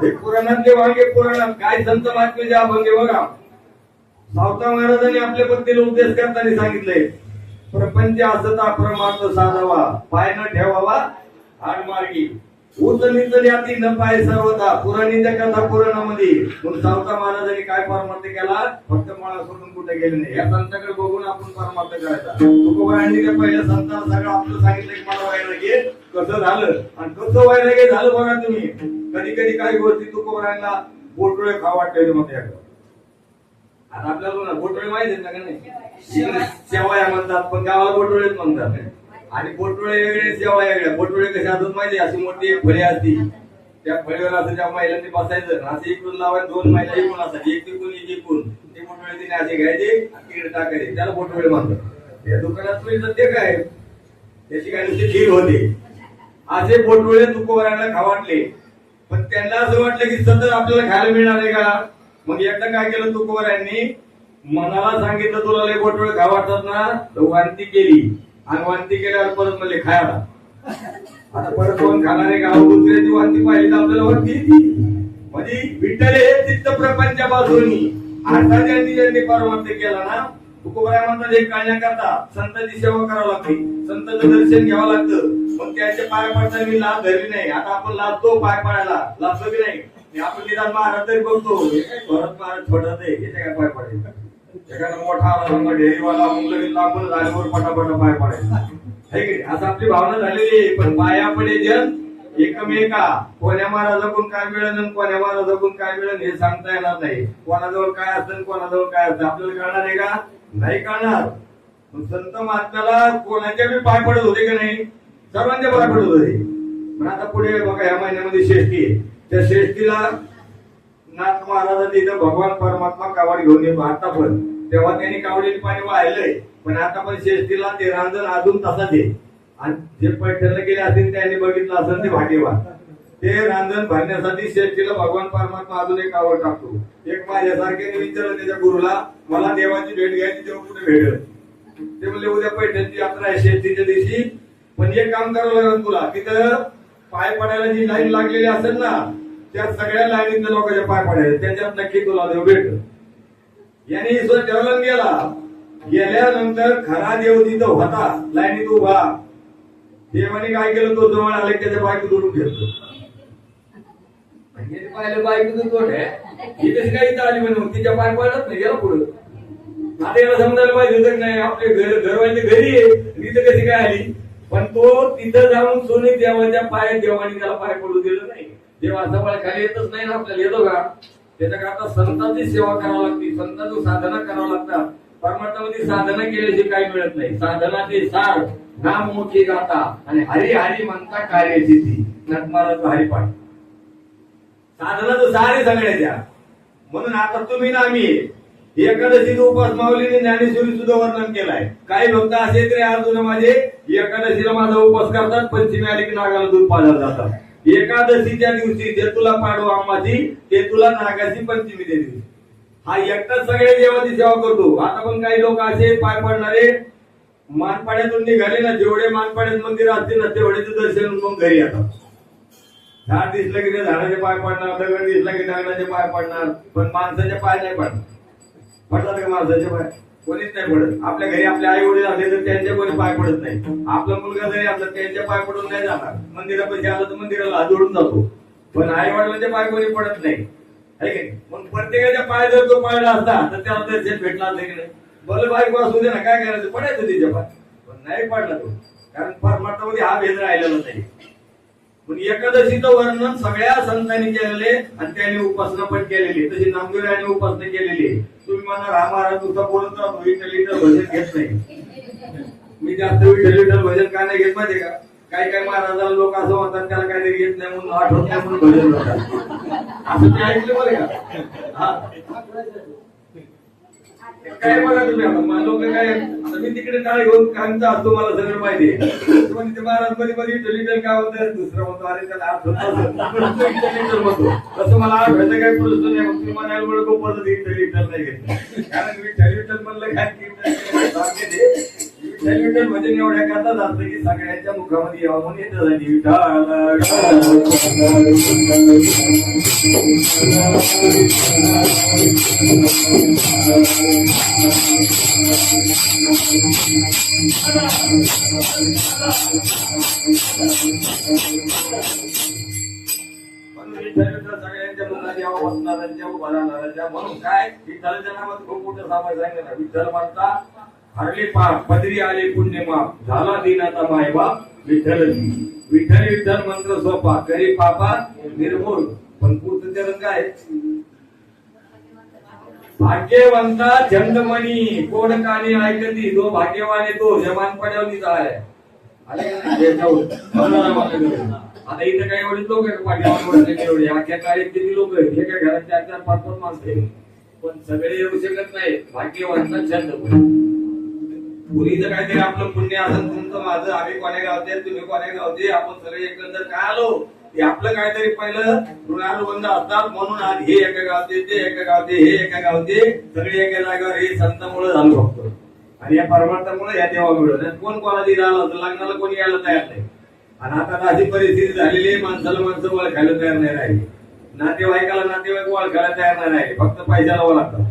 हे पुराणातले वांगे पुराणात काय संत महात्म्याचे अभंग बघा. सावता महाराजांनी आपल्या पत्नीला उपदेश करताना सांगितलंय, प्रपंच असता परमार्थ साधावा, पाय न ठेवावा आडमार्गी, उचलीच याती न पाय सर्वता. पुराणीच्या कथा पुराणामध्ये. म्हणून सावता महाराजांनी काय परमार्थ केला, फक्त मला सोडून कुठे गेले नाही. या संतांकडे बघून आपण परमार्थ करायचा. तुकोबारायांनी त्या पहिल्या संतांना सगळं आपलं सांगितलं की मला वैराग्य कसं झालं, आणि कसं वैराग्य झालं बघा तुम्ही. कधी कधी काही गोष्टी तुकोबारायांना बोटोळे खाऊ वाटले मग याकडे. आता आपल्याला बोटोळे माहिती आहेत ना का नाही? शेवया म्हणतात, पण गावाला बोटोळेच म्हणतात. आणि बोटोळे वेगळे, शेवया वेगळ्या. बोटोळे कशा असतात माहिती, अशी मोठी एक फळी असती, त्या फळीवर असं त्या महिलांनी बसायचं, असं इकडून लावायचं. 2 महिला इकडून असतात, एक तिकून एक इकडून. ते बोटोळे तिने असे घ्यायचे आणि तिकडे टाकायचे, त्याला बोटोळे म्हणतात. त्या दुकानात तुम्ही ते काय त्याची काय नुसती खीर होते. असे बोटोळे तुकोबारायांना खावाटले, पण त्यांना असं वाटलं की सतत आपल्याला खायला मिळणार आहे का. मग एकदा काय केलं तुकोबारायांनी, मनाला सांगितलं तुला लय बोटोळे खावाटतात ना, तर वांती केली. आणि वांती केल्यावर परत म्हणले खायला. आता परत कोण खाणारे गाव दुसऱ्याची वांती पाहिली तर आपल्याला वांती येते. म्हणजे विठ्ठले हे चित्त प्रपंचापासून आता ज्यांनी परमार्थ केला ना, तुकोबाराय म्हणतात हे कळण्याकरता संतांची सेवा करावी लागते, संतांचं दर्शन घ्यावं लागतं. मग त्याचे पाय पडताना मी लाच धरली नाही. आता आपण लाजतो पाय पडायला, लाजतो की नाही? आपण निदान महाराज तरी बघतो, भरत महाराज छोटत आहे, याचे काय पाय पडायचं. एखादा मोठा आला ढेरीवाला मुलं लांबून झाल्यावर पटापट पाय पडायचा, असं आपली भावना झालेली आहे. पण पाया पडे जन एकमेका. कोण्या महाराजाकडून काय मिळेल आणि कोण्या महाराजाकडून काय मिळेल हे सांगता येणार नाही. कोणाजवळ काय असतं कोणाजवळ काय असतं आपल्याला कळणार आहे का? नाही कळणार. संत महात्म्याला कोणाच्या बी पाय पडत होते की नाही? सर्वांच्या पाय पडत होते. पण आता पुढे बघा या महिन्यामध्ये षष्ठी आहे, त्या षष्ठीला नाथ महाराजांनी इथं भगवान परमात्मा कावड घेऊन येतो. आता पण तेव्हा त्यांनी कावडीने पाणी वाहिलंय, पण आता पण षष्ठीला ते रांजण अजून तसाच आहे. आणि जे पैठणला गेले असतील त्यांनी बघितलं असेल ते भाग्यवान. ते रांजण भरण्यासाठी षष्ठीला भगवान परमात्मा अजून एक कावड टाकतो. एक माझ्यासारख्याने विचारलं त्याच्या गुरुला, मला देवाची भेट घ्यायची तेव्हा कुठे भेटेल? ते म्हणले उद्या पैठणची यात्रा आहे शेतीच्या दिवशी, पण एक काम करावं लागेल तुला, तिथं पाय पडायला जी लाईन लागलेली असेल ना त्या सगळ्या लाईनीतल्या लोकांच्या पाय पडायचे, त्याच्यात नक्की तुला देव भेट. याने ईश्वर ठरवून गेल्यानंतर खरा देव तिथं होता लाईनीत उभा. देवाने काय केलं, तो जवळ आले त्याच्या बायको दुरून घेतलं. पाहिलं बायको तोट आहे ही कशी काही इथं आली म्हणून तिच्या पाय पडत नाही गेला पुढे. आता याला समजायला पाहिजे तर नाही आपले घरवाले घरी आहे इथं कशी काय आली, पण तो तिथं जाऊन सोने देवाच्या पाय देवाने त्याला पाय पडू दिलं नाही. देवा जवळ खाली येतच नाही ना आपल्याला, येतो का? त्याच्याकरता संतांची सेवा करावी लागते, संतांची साधना करावं लागतात. परमार्थामध्ये साधना केल्याची काही मिळत नाही. साधनाचे सार नाम मोठी गाता आणि हरी हरी म्हणता कार्याची ती नटमारा हरिपाठ. साधनाचं सार आहे सगळ्याच्या. म्हणून आता तुम्ही ना आम्ही एकादशीचा उपास माऊलीने ज्ञानेश्वरी सुद्धा वर्णन केलाय. काही भक्त असे तरी अजून माझे एकादशीला माझा उपास करतात, पंचमी आली की नागाला दूध पाजायला जातात. एकादशीच्या दिवशी ते तुला पाडू आम्हाची, ते तुला नागाची पंचमी त्या दिवशी. हा एकटाच सगळे देवाची सेवा करतो. आता पण काही लोक असे पाय पडणारे मानपाड्यातून निघाले ना, जेवढे मानपाड्यात मंदिर असतील ना तेवढेच दर्शन मग घरी येतात. झाड दिसलं की ते झाडाचे पाय पडणार, दगड दिसला की दगडाचे पाय पडणार, पण माणसाचे पाय नाही पडणार. पडतात का माणसाचे पाय? कोणीच नाही पडत. आपल्या घरी आपले आई वडील असले तर त्यांचे कोणी पाय पडत नाही. आपला मुलगा जरी असला त्यांचे पाय पडून नाही जाणार. मंदिरापाशी आलं तर मंदिराला हात जोडून जातो, पण आई वडिलांचे पाय कोणी पडत नाही. आहे की नाही? मग प्रत्येकाच्या पाय जर तो पाळला असता तर त्याला दर्शन भेटला असतं की नाही. भले बायको असू दे ना, काय करायचं, पडायचं तिच्या पाय, पण नाही पडला तो, कारण परमार्थामध्ये हा भेद राहिलेला नाही. पण एकादशीचं वर्णन सगळ्या संतांनी केलेले आणि त्यांनी उपासना पण केलेली. तशी नामदेवाने उपासना केलेली. तुम्ही म्हणा राम महाराज तुझा बोलत राहतो, विठ्ठल विठ्ठल भजन घेत नाही. मी जास्त विठ्ठल विठ्ठल भजन का नाही घेत माहिती का? काही काही महाराजाला लोक असं म्हणतात त्याला काहीतरी घेत नाही म्हणून आठवत नाही म्हणून भजन करतात. असं ते ऐकलं बरं का? काय बघा तुम्ही, आता लोक काय, आता मी तिकडे टाळ घेऊन कामचा असतो, मला सगळं माहिती आहे. ते महाराज मध्ये मध्ये विठ्ठल काय होतं, दुसरं म्हणतो अरे त्याला आठवत म्हणतो, तसं मला आठवायचं काही प्रश्न नाही. मग तुम्ही म्हणायला म्हणून खूप विठ्ठल नाही घेत, कारण विठ्ठल म्हणलं काय विठ्ठल भजन एवढ्या करतात असतं की सगळ्यांच्या मुखामध्ये यावं म्हणून येतं झाली सगळ्यांच्या मुखात यावं, वसणाऱ्यांच्या उभा राहणाऱ्यांच्या. म्हणून काय विठ्ठलाच्या नावात खूप मोठं सामाज आहे ना. विठ्ठल म्हणता हरले पाप पदरी आले पुण्य माप, झाला दिनाचा माय बाप विठ्ठल. विठ्ठल विठ्ठल मंत्र सोपा, करी पापा निर्मूळ, पण पुढचं काय भाग्यवंता चंदमणी कोण कानी ऐकती, जो भाग्यवान तो जमान पडवलीच आहे. आता इथं काही एवढे लोक आहेत एवढे, अख्या काळात किती लोक आहेत, एका घरात 4-4, 5-5 माणसं आहेत, पण सगळे येऊ शकत नाही. भाग्यवंता चंदमणी. पुरीचं काहीतरी आपलं पुण्य असेल, तुमचं माझं, आम्ही कोण्या गावचे तुम्ही कोण्या गावचे, आपण सगळे एकंदर काय आलो ते आपलं काहीतरी पहिलं ऋणानुबंध असतात. म्हणून आज हे एका गावचे, ते एका गावचे, हे एका गावचे, सगळे एका जागेवर हे संतांमुळे झालो फक्त. आणि या परमार्थामुळे या देवा मिळवलं. कोण कोणाची राहिलं लग्नाला कोणी यायला तयार नाही. आणि आता अशी परिस्थिती झालेली आहे, माणसाला माणसं ओळखायला तयार नाही राहिली, नातेवाईकाला नातेवाईक ओळखायला तयार नाही राहिले, फक्त पैशाला ओळखतात.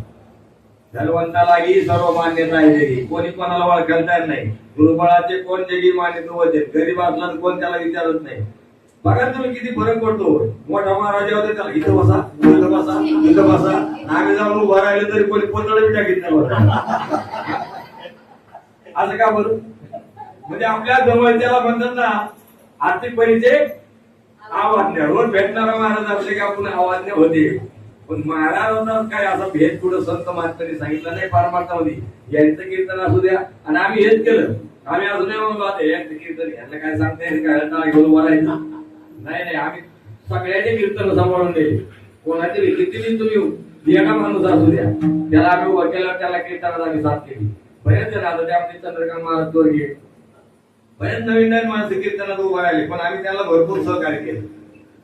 धनवंतालाही सर्व मान्यता आहे, कोणी कोणाला ओळखायला तयार नाही. दुर्बळाचे कोण जगी मान्यता होते, गरीब असला तर कोण त्याला विचारत नाही. बघा तुम्ही किती फरक पडतो. मोठा महाराजा होते त्याला इथं बसा, इथं बसा, इथं बसा, नावे जाऊन उभं राहिलं तरी कोणी पोतळ बी टाकीत नाही बघा. असं का बरं? म्हणजे आपल्या जवळच्याला म्हणतात ना आर्थिक परिचय आवाज्ञा. रोज भेटणारा महाराज असले की आपण आवाज्ञा होते, पण महाराजांना काय असा भेद पुढे संत महात्म्यांनी सांगितलं नाही परमार्थामध्ये. यांचं कीर्तन असू द्या, आणि आम्ही हेच केलं. आम्ही अजूनही म्हणलो आता यांचं कीर्तन यांना काय सांगते, काय घेऊन बोलायचं नाही. नाही, आम्ही सगळ्याचे कीर्तन सांभाळून दिले. कोणाचे किती तुम्ही एका माणूस असू द्या, त्याला आम्ही उभं केलं, त्याला कीर्तनात आम्ही साथ केली. बरेच जण आता ते आपले चंद्रकांत महाराज तोरगे, बरेच नवीन नवीन माणसं कीर्तनात उभं राहिले, पण आम्ही त्याला भरपूर सहकार्य केलं.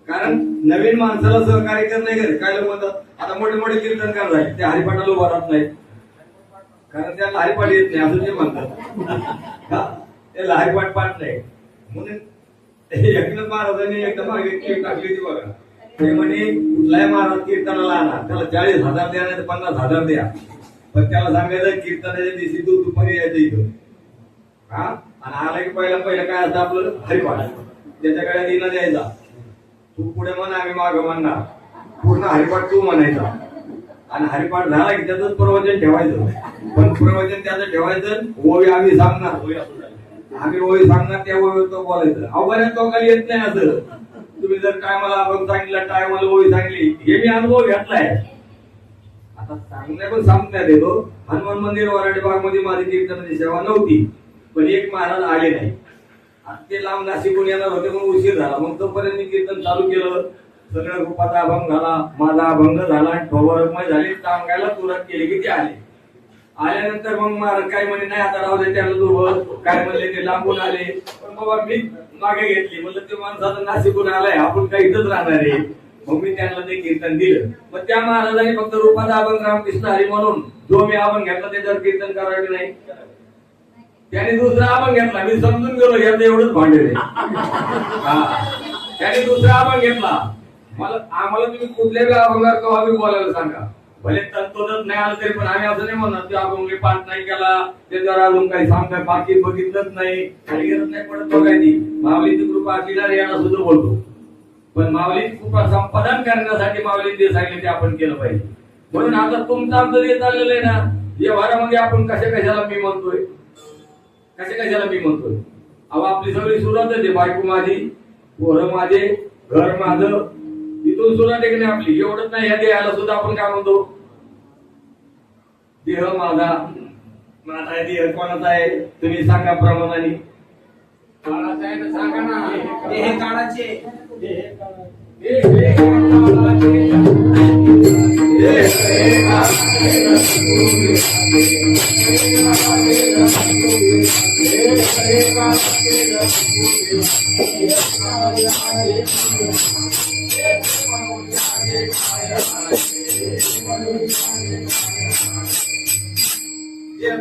कारण नवीन माणसाला सहकार्य करत नाही. काय लोक म्हणतात आता मोठे मोठे कीर्तनकार झाले, ते हरिपाठाला उभा राहत नाहीत. कारण त्याला हरिपाठ येत नाही असं ते म्हणतात. हा, त्याला हरिपाठ पाठ नाही म्हणून एकनाथ महाराजांनी एकदा मागे टीप टाकली होती बघा. ते म्हणे कुठलाही महाराज कीर्तनाला आणा, त्याला 40,000 द्या नाही तर 50,000 द्या, पण त्याला सांगायचं कीर्तनाच्या दिवशी तू दुपारी यायचं इथं. हा, आणि आला की पहिलं काय असतं आपलं हरिपाठ, त्याच्याकडे दिना द्यायचा. तू पुढे म्हण आम्ही मागं म्हणणार, पूर्ण हरिपाठ तू म्हणायचा. आणि हरिपाठ झाला की त्याच प्रवचन ठेवायचं, पण प्रवचन त्याचं ठेवायचं ओवी आम्ही सांगणार, आम्ही ओवी सांगणार त्या ओवीवर तो बोलायचं. अवघड्यात लोकांना येत नाही असं. तुम्ही जर टायमाला अभंग सांगितला, टायमाला ओवी सांगली, हे मी अनुभव घेतलाय. आता सांगण्या पण सांगण्यात येतो. हनुमान मंदिर वराडे बाग मध्ये माझी कीर्तनाची सेवा नव्हती, पण एक महाराज आले नाही. आता ते लांब नाशिकहून येणार होते म्हणून उशीर झाला. मग तोपर्यंत मी कीर्तन चालू केलं. सगळ्या रूपाचा अभंग झाला, माझा अभंग झाला, ठोबरमय झाली, टांगायला तुरंत केली की ते आले. आल्यानंतर मग महाराज काय म्हणे नाही आता राहू दे त्याला दोघं, काय म्हणले ते लांबून आले. पण बाबा मी मागे घेतली, म्हणलं ते माणसाचं नाशिकहून आलाय, आपण काही इथंच राहणार आहे. मग मी त्यांना ते कीर्तन दिलं. मग त्या महाराजांनी फक्त रूपाचा अभंग रामकृष्ण हरी म्हणून जो मी अभंग घेतला त्याच्यावर कीर्तन करावे नाही. त्याने दुसरा अभंग घेतला, मी समजून गेलो याचं एवढंच भांडे. त्याने दुसरा अभंग घेतला. आम्हाला तुम्ही कुठल्याही अभंगावर कवा आम्ही बोलायला सांगा, भले तत्वच नाही आलं तरी, पण आम्ही असं नाही म्हणणार ते अभंग मी पाठ नाही केला, त्याच्यावर अजून काही सांगताय बाकी बघितलंच नाही, काही गरज नाही पडत बघायची. माऊलीची कृपा असलेला याला सुद्धा बोलतो, पण माऊलीची कृपा संपादन करण्यासाठी माऊली जे सांगितले ते आपण केलं पाहिजे. म्हणून आता तुमचं आमचं जे चाललेलं आहे ना, व्यवहारामध्ये आपण कशाला मी म्हणतोय, कशाला मी म्हणतोय. अहो आपली सगळी सुरुवात आहे, बायको माझी, पोरं माझे, घर माझं, इथून सुरुवात आहे की नाही आपली. एवढंच नाही, ह्या देहाला सुद्धा आपण काय म्हणतो, देह माझा. माझा देह कोणाचा आहे तुम्ही सांगा प्रमाणाने. काळाचा आहे तर सांगा ना. देह काळाचे.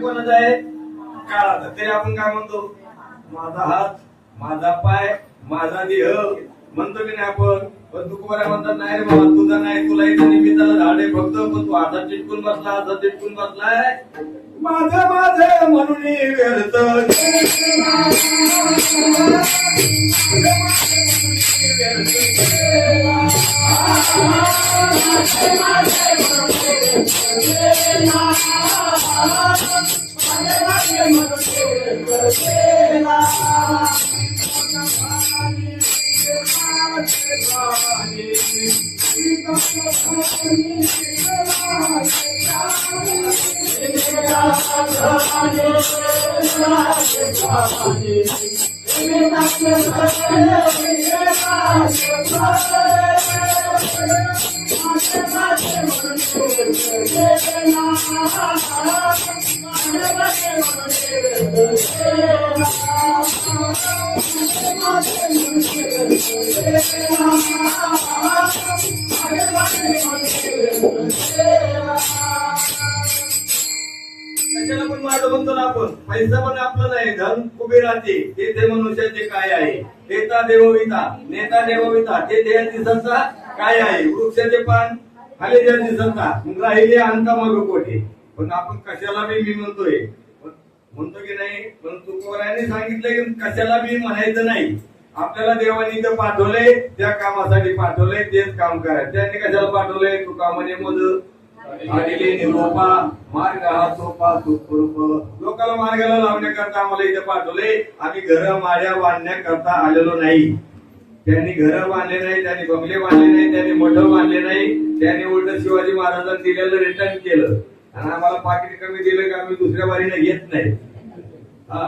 कोणाचा आहे काळाचा. तरी आपण काय म्हणतो, माझा हात, माझा पाय, माझा देह म्हणतो की नाही आपण. पण तू बऱ्या म्हणतात नाही रे बाबा तुझा नाही, तुला इथं निमित्ताला झाड आहे फक्त, पण तू हातात चिटकून बसला, हातात चिटकून बसलाय. माझं म्हणून व्यर्थ कशाला पण माझं म्हणतो ना आपण. पैसा पण आपलं नाही, धन कुबेराचे, तेथे मनुष्याचे काय आहे. नेता देवविता, नेता देवविता, ते देहाची संस्था काय आहे. वृक्षाचे पान खाली ज्याची संस्था राहिले अंता मग कोठे. पण आपण कशाला मी म्हणतोय, म्हणतो की नाही. पण तुकोबारायांनी सांगितलं की कशाला मी म्हणायचं नाही. आपल्याला देवानी इथं पाठवलंय, त्या कामासाठी पाठवलंय, तेच काम करायचं. त्यांनी कशाला पाठवलंय, तुका म्हणे मज आलेले निरोपा मार्ग हा सोपा सुखरूप. लोकांना मार्गाला लावण्याकरता आम्हाला इथे पाठवले. आम्ही घर माळ्या बांधण्याकरता आलेलो नाही. त्यांनी घर बांधले नाही, त्यांनी बंगले बांधले नाही, त्यांनी मठ बांधले नाही. त्यांनी उलट शिवाजी महाराजांनी दिलेलं रिटर्न केलं आणि आम्हाला पाकिट कमी दिलं की आम्ही दुसऱ्या बारीने घेत नाही. हा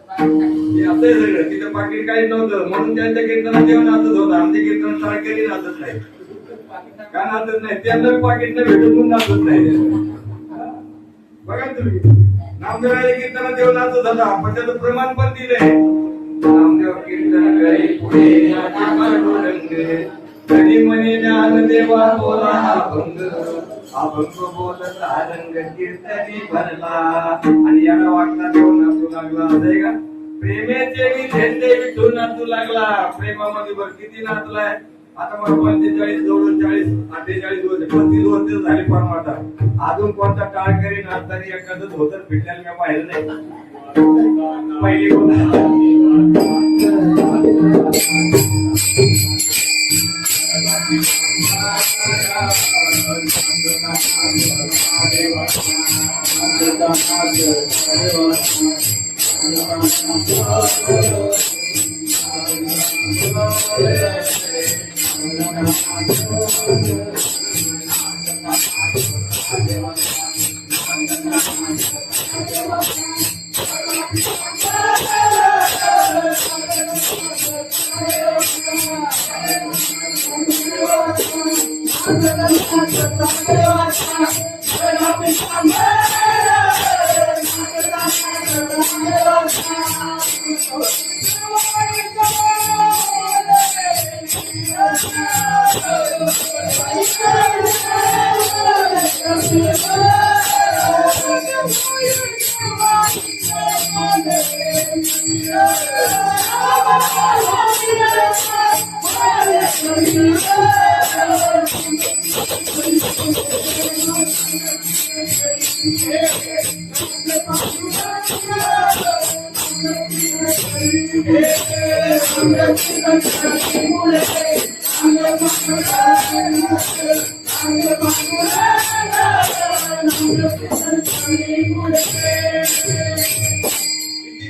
असं सगळं. तिथं पाकिट काही नव्हतं म्हणून त्यांच्या कीर्तनात देव नाचत होता. आमच्या कीर्तन सारख्याने नाचत नाही. का नाचत नाही, त्यांना पाकिट न भेटून नाचत नाही. बघा तुम्ही नामदेवाच्या कीर्तनात देव नाचत होता, पण त्याचं प्रमाण पण दिलंय. नामदेव कीर्तन करी पुढे कधी म्हणे ज्ञान देवा बोला अभंग. अभंग बोलत रंग कीर्तनी भरला आणि याला वाटला देव नाचू लागला असं आहे का? प्रेमेचे मी झेंडे विठू नाचू लागला. प्रेमामध्ये बर किती नाचलाय आता मला 45 जवळून 40 48 वर्ष 35 वर्ष झाले परमाता. अजून कोणता टाळकरी नाचताना एखादं धोतर फिटल्याला मी पाहिलं नाही. पहिली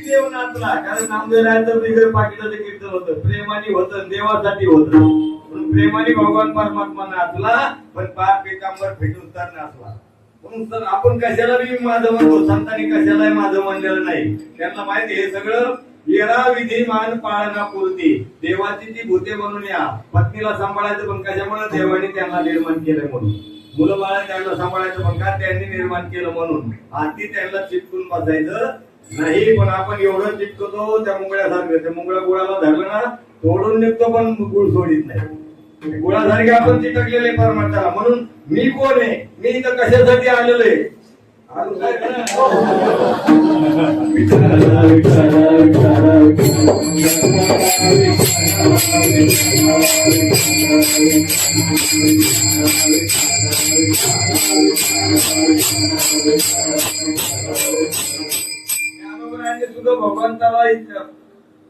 देव नाचला कारण नामदेवाचं बिगर पाटील कीर्तन होतं. प्रेमाने होतं देवासाठी होतं म्हणून प्रेमाने भगवान परमात्मा नाचला पण पाप पितांबर फेटून तर नाचला. म्हणून तर आपण कशाला बी माझं म्हणतो संतांनी कशाला माझं म्हणलेलं नाही. त्यांना माहिती हे सगळं येरा विधिमान पाळना पुरती देवाची ती भूते म्हणून या पत्नीला सांभाळायचं पण कशामुळे देवाने त्यांना निर्माण केलं म्हणून. मुलं बाळा त्यांना सांभाळायचं पण का त्यांनी निर्माण केलं म्हणून. आधी त्यांना चिटकून बसायचं नाही पण आपण एवढं चिटकतो त्या मुंगळ्यासारखं. त्या मुंगळ्या गुळाला धरलं ना तोडून निघतो पण गुळ सोडित नाही. गुळासारखे आपण चिटकलेले परमात्म्याला. म्हणून मी कोण आहे मी इथं कशासाठी आलेलो आहे. सुद्धा भगवंताला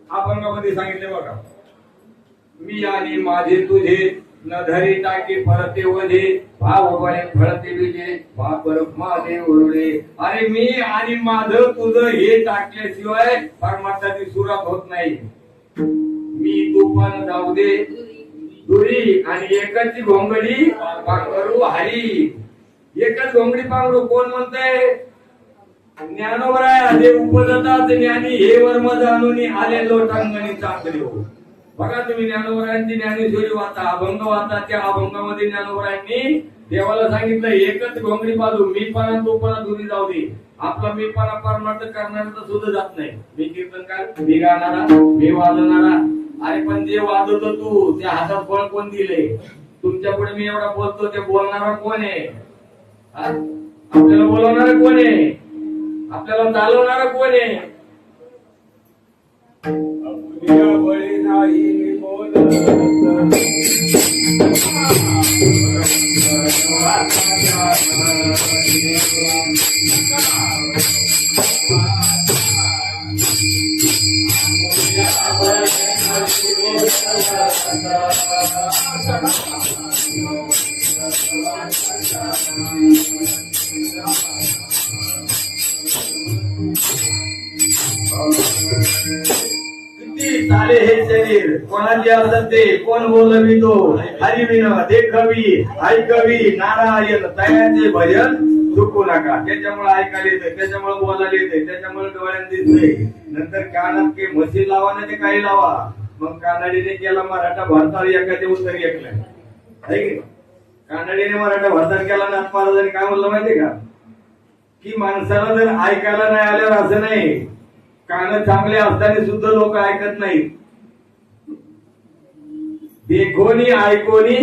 अभंगामध्ये सांगितले बघा. मी आणि माझे तुझे न धरी टाके परते वधे भाव बळे फळते विजे वापर माझे उरले. अरे मी आणि माझं तुझं हे टाकल्याशिवाय परमार्थाची सुरुवात होत नाही. मी तू पण जाऊ दे दुरी आणि एकच घोंगडी पांघरू हरी. एकच घोंगडी पांघरू कोण म्हणतंय? ज्ञानोबराय उपजतात ज्ञानी हे वर्म जाणून आले लोटांगणी चांगली हो. बघा तुम्ही ज्ञानोबरायांची ज्ञानेश्वरी वाचा अभंग वाचा. त्या अभंगामध्ये ज्ञानोबरायांनी देवाला सांगितलं एकच घोंगडी बाजू मीपणा तोपणा दोन्ही जाऊ दे. आपला मीपणा परमार्थ करणारा सुद्धा जात नाही. मी कीर्तनकार मी गाणारा मी वाजवणारा. अरे पण जे वाजवतो तू त्या हातात फळ कोण दिले? तुमच्या पुढे मी एवढा बोलतो ते बोलणारा कोण आहे? आपल्याला बोलवणारा कोण आहे? आपल्याला चालवणारा कोण आहे? बळी नाही बोलत चाले हे शरीर कोणाचे असत ते कोण बोलवितो हरिविन देखवी ऐकवी नारायण तयाचे भजन चुकू नका. त्याच्यामुळे ऐकायला येते त्याच्यामुळे बोलायला येते त्याच्यामुळे डोळ्यात दिसते. नंतर कानात के म्हशी लावा ना ते काही लावा. मग कानडीने केला मराठा भारतावर एकाचे उत्तर ऐकलं. कानडीने मराठा भारतात केला नाथ महाराजांनी काय म्हणलं माहितीये का की माणसाला जर ऐकायला नाही आल्यावर असं नाही. कान चांगले असताना सुद्धा लोक ऐकत नाहीत. देखोनी ऐकोनी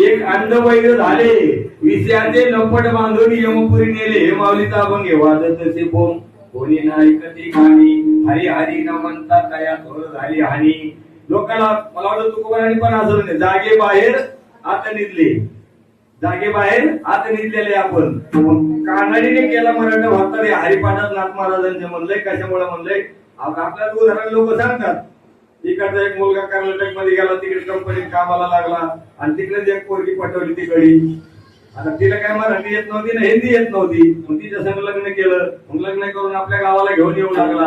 एक अंधवैर झाले विषयाचे लंपट बांधून यमपुरी नेले हे माऊलीचा अभंग वाजत तसे बोम कोणी नाही कधी गाणी हरी हरी न म्हणता तया थोर झाली हानी. लोकांना मला वाटतं तुकोबारांनी पण असं नाही, जागे बाहेर आत निघले, जागे बाहेर आत निघलेले आपण. कानडीने केला मराठा भारतात हरिपाठात नाथ महाराजांचे म्हणलंय. कशामुळे म्हणलंय आपल्या उदाहरण लोक सांगतात. इकडचा एक मुलगा कर्नाटक मध्ये गेला, तिकडे कंपनीत कामाला लागला आणि तिकडे एक पोरगी पटवली तिकडे. आता तिला काय मराठी येत नव्हती ना हिंदी येत नव्हती, मग तिच्या संग लग्न केलं. मग लग्न करून आपल्या गावाला घेऊन येऊ लागला.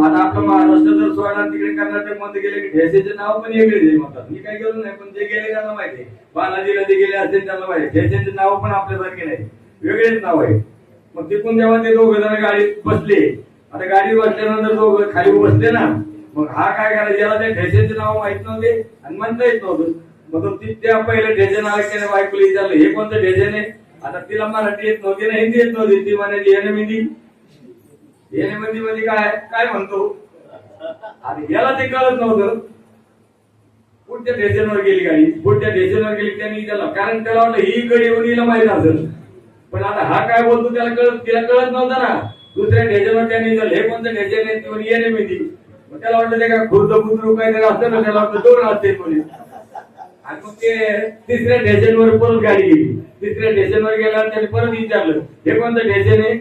आता आपलं महाराष्ट्र जर सोडला तिकडे कर्नाटक मध्ये गेले की ठेसेचे नाव पण वेगळे म्हणतात. मी काय गेलो नाही, पण जे गेले त्यांना माहिती. बालाजीला जे गेले असतील त्यांना माहिती. ठेसेचे नाव पण आपल्यासारखे नाही, वेगळेच नाव आहे. मग तिथून जेव्हा ते दोघं जण गाडीत बसले, आता गाडी बसल्यानंतर दोघं खाली बसले ना, मग हा काय करायचा, याला त्या ठेसेचे नाव माहित नव्हते आणि म्हणता येत नव्हतं. मग त्या पहिले ढेजन आला त्याने बायकोला विचारलं हे कोणतं ढेजन आहे. आता तिला मराठी येत नव्हती ना हिंदी येत नव्हती. ती म्हणायची येणे मेंदी, येणे मेंदी म्हणजे काय काय म्हणतो. आणि याला ते कळत नव्हतं. पुढच्या ढेजनवर गेली गाडी, पुढच्या ढेजनवर गेली त्यांनी विचारलं, कारण त्याला वाटलं ही गडी येऊन हिला माहित असेल. पण आता हा काय बोलतो त्याला तिला कळत नव्हतं ना. दुसऱ्या ढेजनवर त्यांनी विचारलं हे कोणतं ढेजन आहे. ती म्हणे येणे मेंदी. मग त्याला वाटलं ते काय खुर्द बुद्रू काहीतरी असतं ना, त्याला वाटतं दोन असते पोलीस. आणि मग ते तिसऱ्या स्टेशनवर परत गाडी गेली. तिसऱ्या स्टेशनवर गेल्यावर त्याने परत विचारलं हे कोणतं स्टेशन आहे.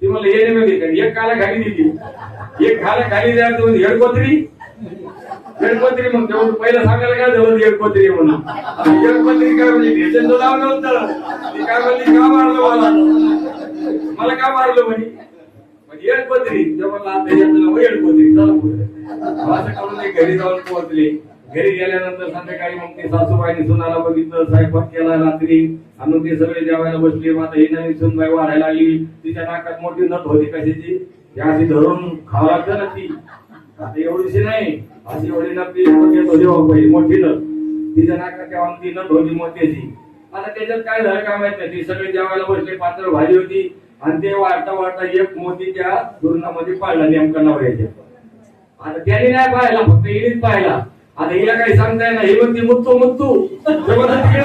ती म्हणलं येणे मध्ये. एक काला खाली दिली, एक खाला खाली द्यायचं म्हणजे हेडकोत्री. हेडकोत्री मग तेवढं पहिलं सांगायला काय झालं हेडकोत्री म्हणून. हेडकोत्री काय म्हणजे स्टेशन नाव नव्हतं. ती काय म्हणली का मारलं मला का मारलं म्हणे. म्हणजे हेडकोत्री तेव्हा आता याचं नाव हेडकोत्री. चला पुढे असं करून ते घरी जाऊन पोहोचले. घरी गेल्यानंतर संध्याकाळी मग ते सासूबाईने सुनाला बघितलं, स्वयंपाक केला रात्री आणि ते सगळे जेवायला बसले. आता ही नवीन सुनबाई वाढायला लागली. तिच्या नाकात मोठी नथ होती कशाची, ती अशी धरून खावं लागतं ना ती. आता एवढीशी नाही, अशी एवढी नक्की होती मोठी नथ तिच्या नाकात, तेव्हा ती नथ होती मोठ्याची. आता त्याच्यात काय झालं काय माहित नाही. ती सगळे जेवायला बसले, पातळ भाजी होती आणि ते वाढता वाढता एक मोती त्या दुर्णामध्ये पाळला नेमका नवऱ्याच्या. आता त्याने नाही पाहिला, फक्त हिनेच पाहिला. आता हिला काही सांगता येणार. ही म्हणते मुत्तू मुत्तू तिकडे नाही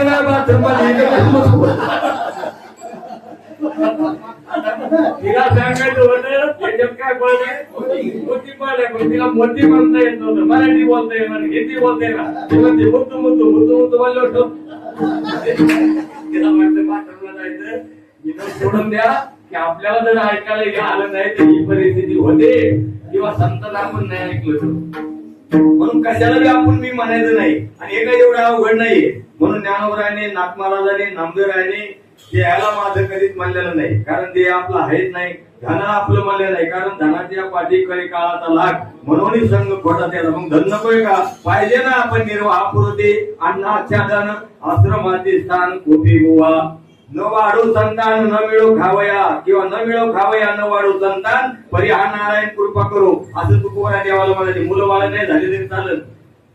तिला सांगायचं होतं त्याच्यात काय पळलंय मोती पळलंय, पण तिला मोती म्हणता येत नव्हतं. मराठी बोलता येणार, हिंदी बोलता येणार. ती म्हणते मुत्तू मुत्तू मुत्तू मुत्तू बोललो होतो. तिला वाटतं पाठवलं जायचं इथं सोडून द्या की आपल्याला जर ऐकायला आलं नाही तर ही परिस्थिती होते किंवा संतांना आपण नाही ऐकलं. म्हणून कशाला बी आपण मी म्हणायचं नाही. आणि हे काही एवढं अवघड नाहीये. म्हणून ज्ञानोबरायाने, नाथ महाराजांनी, नामदेवरायाने याला माझं कधीच म्हणलेलं नाही, कारण ते आपलं आहेच नाही. धन आपलं म्हणलं नाही, कारण धनाच्या पाठी करी काळाचा लाग म्हणून संघ खोटा त्याला. मग धन नकोय का पाहिजे ना. आपण निर्वाह पुरते अन्नाच्छादन आश्रमाचे स्थान कोटी गोवा. न वाढू संतान न मिळो खावया, किंवा न मिळो खावया न वाढू संतान परी हा नारायण कृपा करू. असं तुकोबा देवाला म्हणाले. मुलं बाळ नाही झाले तरी चालेल,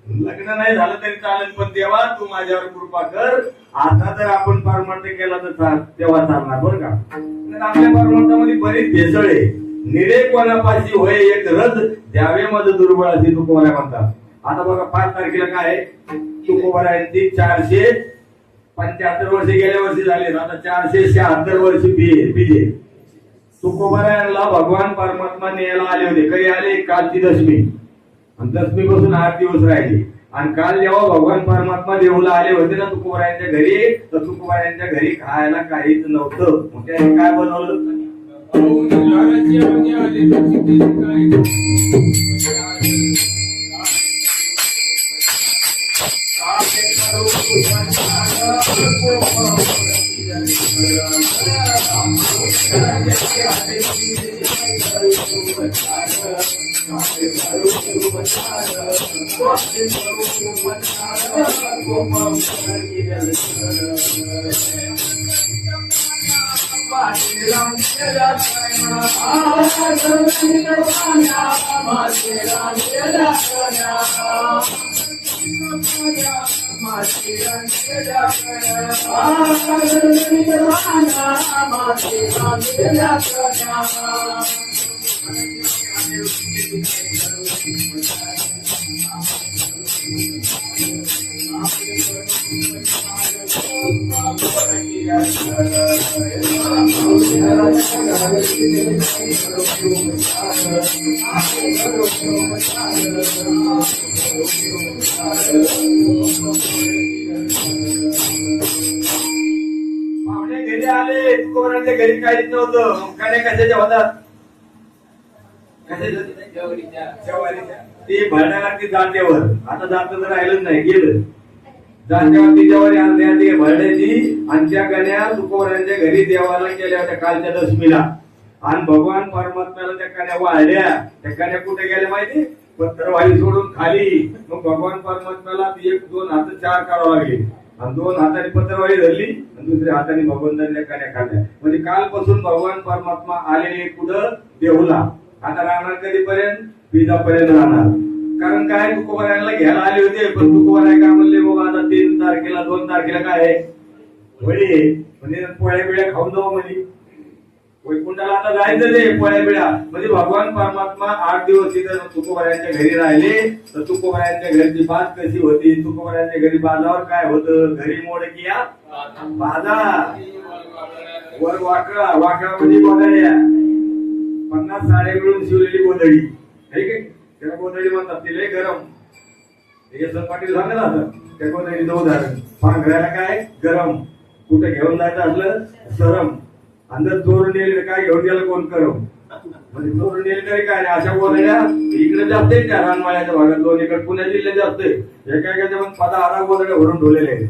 लग्न नाही झालं तरी चालेल, पण देवा तू माझ्यावर कृपा कर. आता जर आपण परमार्थ केला तर तेव्हा चालणार बरं का. आपल्या परमार्थामध्ये बरीच भेसळ आहे. निरे कोणापाशी होय एक रथ द्यावे मज दुर्बळ असे तुकोबा म्हणतात. आता बघा 5 तारखेला काय आहे, तुकोबारायांची 475 वर्षे गेल्या वर्षी झाले. आता 476 वर्षी बीजे. तुकोबारायांना भगवान परमात्मा न्यायला आले होते. कधी आले, कालची दशमी. आणि दशमी पासून 8 दिवस राहिले. आणि काल जेव्हा भगवान परमात्मा देऊला आले होते ना तुकोबारायांच्या घरी, तर तुकोबारायांच्या घरी खायला काहीच नव्हतं. मग त्याने काय बनवलं, पाहुणे घरी आले, तुकोबरांच्या घरी काहीच नव्हतं. मग काय कशाच्या होतात? ती भरण्याला ती जातेवर, आता जात तर राहिलंच नाही, गेलं जातेवर तिच्यावर आणल्या ती भरण्याची. आणि त्या गण्या तुकोबरांच्या घरी देवाला केल्या होत्या कालच्या दशमीला. आणि भगवान परमात्म्याला त्या कन्या वाढल्या. त्या कन्या कुठे गेल्या माहिती? पत्रवाळी सोडून खाली. मग भगवान परमात्म्याला एक दोन हात चार काढावं लागले. आणि दोन हाताने पत्रवाळी धरली आणि दुसऱ्या हाताने भगवंतांच्या कन्या काढल्या. म्हणजे कालपासून भगवान परमात्मा आलेले कुठं? देऊला. आता राहणार कधीपर्यंत? पिजापर्यंत राहणार. कारण काय, तुकोबरायला घ्यायला आले होते, पण तुकोबराय काय म्हणले, बाबा आता 3 तारखेला 2 तारखेला काय आहे? होळी. म्हणजे पोळ्या बिळ्या खाऊन जाऊ म्हणजे. वैकुंठाला आता जायचं ते पोळ्या बिळ्या. म्हणजे भगवान परमात्मा 8 दिवस तिथे तुकोबरायांच्या घरी राहिले. तर तुकोबरायांच्या घरची बात कशी होती? तुकोबरायांच्या घरी बाजावर काय होतं? घरी मोड किया बाजार, वर वाकडा, वाकडामध्ये गोधड्या, 50 साड्या मिळून शिवलेली गोधडी. त्याला गोधडी म्हणतात. ती लय गरम. हे पाटील सांगत आता त्या गोधडीचं उदाहरण. पांघरायला काय? गरम. कुठे घेऊन जायचं असलं सरम. आणि जर चोरून नेले काय घेऊन गेलं कोण करम. म्हणजे चोरून नेले तरी काय नाही. अशा गोधड्या इकडे जास्त आहेत त्या रानमाळ्याच्या भागात. दोन्हीकडे पुण्या जिल्ह्यात जास्त आहे. एका पण 10 गोधड्या भरून ठेवलेले आहेत.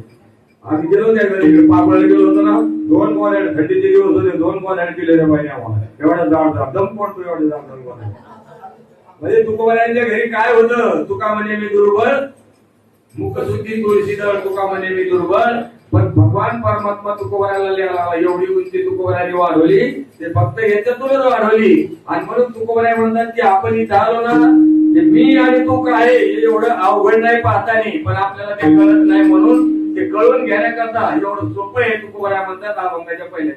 आम्ही गेलो त्या इकडे पापळला गेलो होतो ना, 2 गोधड्या, थंडीचे दिवस होते, 2 गोधड्या दिलेल्या पाहिजे आम्हाला. एवढ्या जाड दम पडतो, एवढे जाड गोधड्या. म्हणजे तुकोबरायांच्या घरी काय होतं? तुका म्हणे मी दुर्बळ, मुखसुद्धी तुळशीदळ, तुका म्हणे मी दुर्बळ. पण भगवान परमात्मा तुकोबराला लिहायला एवढी उंची तुकोबराने वाढवली. ते फक्त याच्यातूनच वाढवली. आणि म्हणून तुकोबराय म्हणतात की आपण इथं आलो ना, मी आणि तू काय हे एवढं अवघड नाही पाहतानी, पण आपल्याला ते कळत नाही. म्हणून ते कळून घेण्याकरता एवढं सोपं आहे. तुकोबराय म्हणतात अभंगाच्या पहिल्या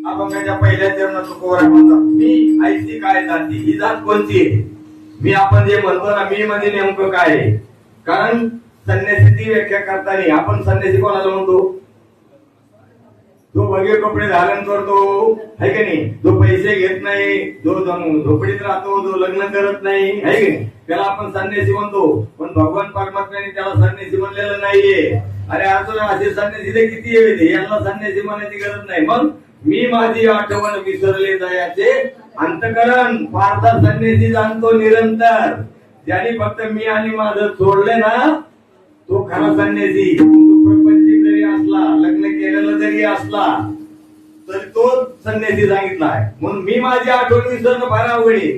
अभंगाच्या पहिल्या चरणात तुकोबराय म्हणतात, मी ऐसी काय जाती, ही जात कोणती आहे? मी आपण जे म्हणतो ना, मी मध्ये नेमकं काय आहे? कारण संन्यासीची व्याख्या करताना आपण संन्यासी कोणाला म्हणतो? जो भगवे कपडे धारण करतो है की नाही, जो पैसे घेत नाही, जो झोपडीत राहतो, जो लग्न करत नाही है की नाही, त्याला आपण संन्यासी म्हणतो. पण भगवान परमात्म्याने त्याला संन्यासी म्हणलेलं नाहीये. अरे अजून असे संन्यासी किती येते, यांना संन्यासी म्हणायची गरज नाही. मग मी माझी आठवण विसरले दयाचे अंतकरण पार्था संन्यासी जाणतो निरंतर. ज्याने फक्त मी आणि माझं सोडले ना तो खरा संन्यासी. तो प्रपंचिक जरी असला, लग्न केलेला जरी असला तरी तो संन्यासी सांगितला आहे. म्हणून मी माझी आठवण विसरणं फार अवघड आहे.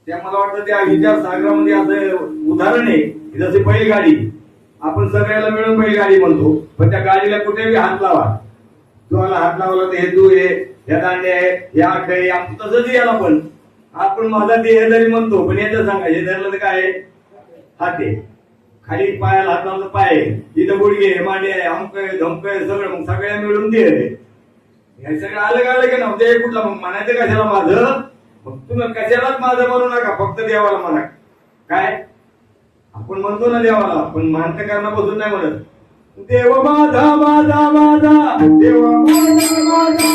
त्या मला वाटतं त्या विचार सागरामध्ये असं उदाहरण आहे की जसे बैलगाडी, आपण सगळ्याला मिळून बैलगाडी म्हणतो, पण त्या गाडीला कुठेही हात लावा, तुम्हाला हात लावला तर हे तू आहे, या दांडे आहे, या आठ आहे, तसंच याला पण आपण माझा ते हे जरी म्हणतो, पण याचं सांगा हे धरलं तर काय हात आहे, खाली पायाला हात लावलं पाय, इथं गुडघे मांडे आहे, अमकय धमकय सगळं, मग सगळ्या मिळून दे. हे सगळं अलग अलग आहे ना. ते कुठला मग म्हणायचं कशाला माझं, मग तुम्ही कशालाच माझं म्हणू नका, फक्त देवाला म्हणा. काय आपण म्हणतो ना देवाला, पण मानत करण्यापासून नाही म्हणत. देव माझा माझा माझा देव माझा माझा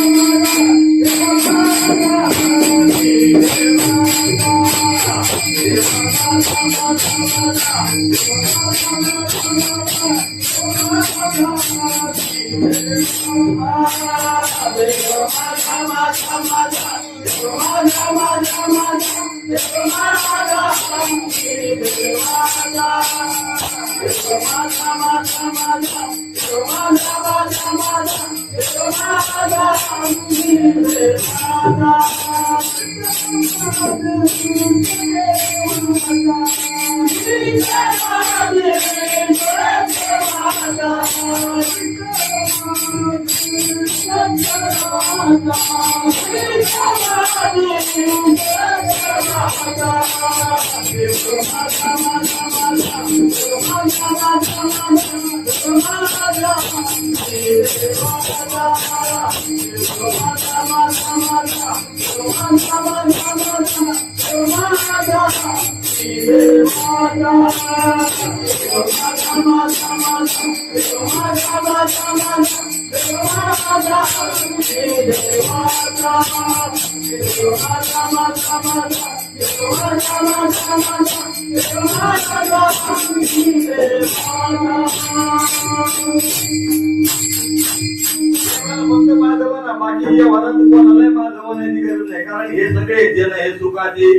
बाकी या वरात कोणालाही माझं म्हणायची गरज नाही. कारण हे सगळे जन हे सुखाचे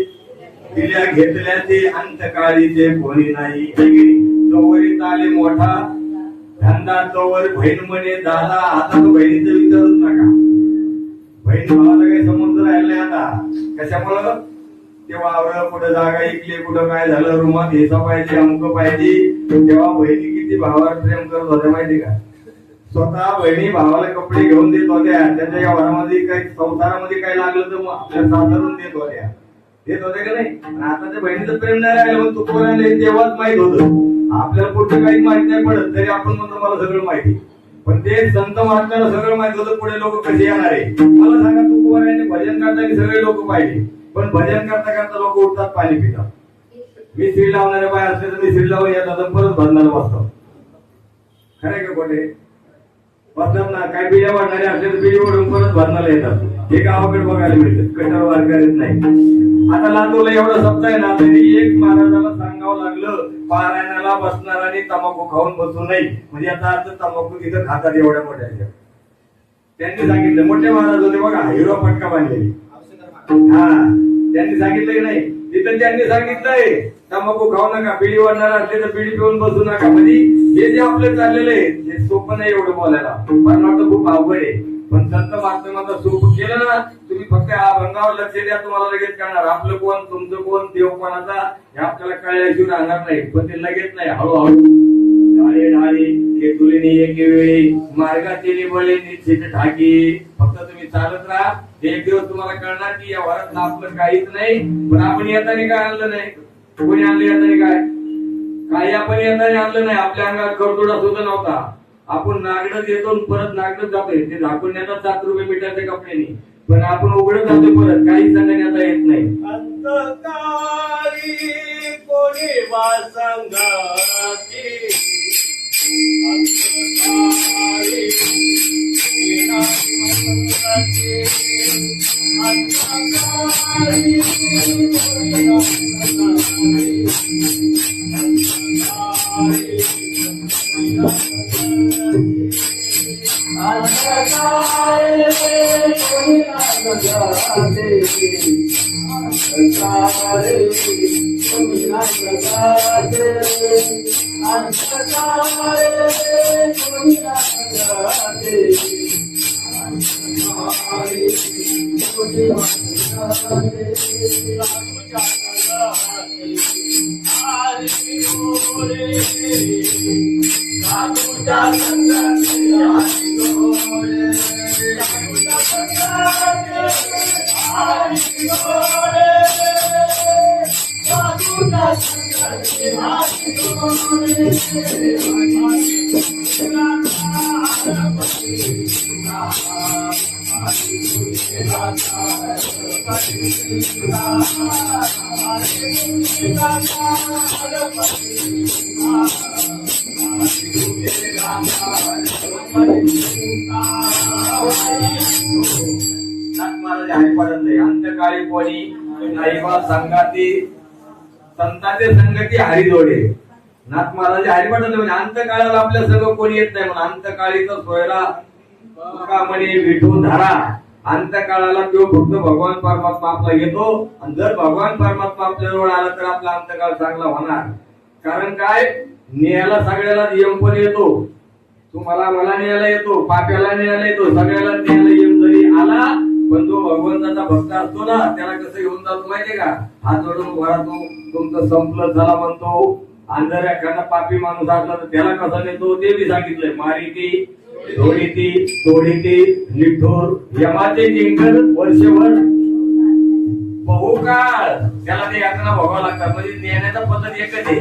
दिल्या घेतल्याचे अंतकाळीचे कोणी नाही. चौवरीत आले मोठा धंदा चौवर बहीण म्हणे दादा. आता तो बहिणीचं विचारूच नका. बहीण भावाला काही संबंध राहिला नाही आता. कशामुळं ते वावर कुठं जागा ऐकली, कुठं काय झालं, रुमात हेसा पाहिजे, अमुक पाहिजे. तेव्हा बहिणी किती भावावर प्रेम करत होत्या माहिती का. स्वतः बहिणी भावाला कपडे घेऊन देत होत्या. त्यांच्या या वरामध्ये काही संसारामध्ये काय लागलं तर आपल्या साधारण देत होत्या का नाही. आता बहिणीचं प्रेम नाही राहिलं. पण तुकोबारायला हे तेव्हाच माहित होतं. आपल्याला पुढचं काही माहित नाही पडत तरी आपण म्हणतो मला सगळं माहिती. पण ते संत महात्म्याला सगळं माहित होतं पुढे लोक कसे येणार आहे. मला सांगा, तुकोबारायने भजन करताना सगळे लोक पाहिले, पण भजन करता करता लोक उठतात, पाणी पितात. मी सीड लावणाऱ्या बाय असले तर मी सीड लावून येतात परत भरणारा बसतो. खरंय का खोटे बसतात ना. काय बिड्या वाढणारे असले तर बिडी ओढून परत भरणाला येतात. हे गावाकडे बघायला मिळतात. कटार वारकरीत नाही. आता लातूरला एवढा सप्ताह आहे ना, तरी एक महाराजाला सांगावं लागलं पारायणाला बसणाऱ्यांनी तंबाखू खाऊन बसू नये. म्हणजे याचा अर्थ तंबाखू तिथं खातात एवढ्या मोठ्या. त्यांनी सांगितलं, मोठे महाराज होते बघा, हिरो पटका बांधलेली. हा त्यांनी सांगितलं की नाही, तिथं त्यांनी सांगितलंय तंबाखू खाऊ नका, बिडी वाढणार असले तर बिडी पिऊन बसू नका. म्हणजे हे जे आपलं चाललेलं आहे हे सोपं नाही एवढं बोलायला. मला वाटतं खूप अवघड आहे. पण संत महात्म्याचा सोपं केलं ना, तुम्ही फक्त अभंगावर लक्ष द्या, तुम्हाला लगेच कळणार आपलं कोण, तुमचं कोण, देव कोणाचा हे आपल्याला कळल्याशिवाय राहणार नाही. पण ते लगेच नाही, हळूहळू ढाळे ढाळे केतुलीने एके वेळी मार्गाचे निवळे निश्चित ठाकी. फक्त तुम्ही चालत राहा. एक दिवस तुम्हाला कळणार की या वरात आपलं काहीच नाही. पण आपण येताना काय आणलं नाही. कोणी आणलं येताना काय, काही आपण येताना आणलं नाही. आपल्या अंगात करतोडा सुद्धा नव्हता. आपण नागडच येतो परत नागडच जातोय. ते झाकून येतात 7 रुपये मीटरच्या कपड्याने, पण आपण उघडत जातोय परत. काही सांगण्यात आता येत नाही. अंतकाळी कोणी वासंगाती, अंतकाळी अंतकाळी कोणी नाईबा संगाती संताचे संगती हरिजोडे. नाथ महाराज हरिपाठात म्हणजे अंतकाळाला आपल्या सगळं कोणी येत नाही म्हणून अंतकाळीचा सोयरा तुका म्हणे विठू धरा. अंतकाळाला तो फक्त भगवान परमात्मा आपला येतो आणि जर भगवान परमात्मा आपल्याजवळ आला तर आपला अंतकाळ चांगला होणार. कारण काय न्यायाला सगळ्याला यम पण येतो. तुम्हाला मला न्यायला येतो, पाप्याला न्यायला येतो, सगळ्याला न्यायला यम जरी आला पण जो भगवंताचा भक्त असतो ना त्याला कसं घेऊन जातो माहितीये का? हात जोडून घरातून तुमचं संपलं झाला म्हणतो. आणि जर एखादा पापी माणूस असला तर त्याला कसं नेतो ते बी सांगितलंय. मारिती धोडीती तोडीती निठोर यमाचे जिंकल वर्षभर बहुकाळ त्याला ते यातना भोगावं लागतात. म्हणजे नेण्याचा पद्धत एकच आहे.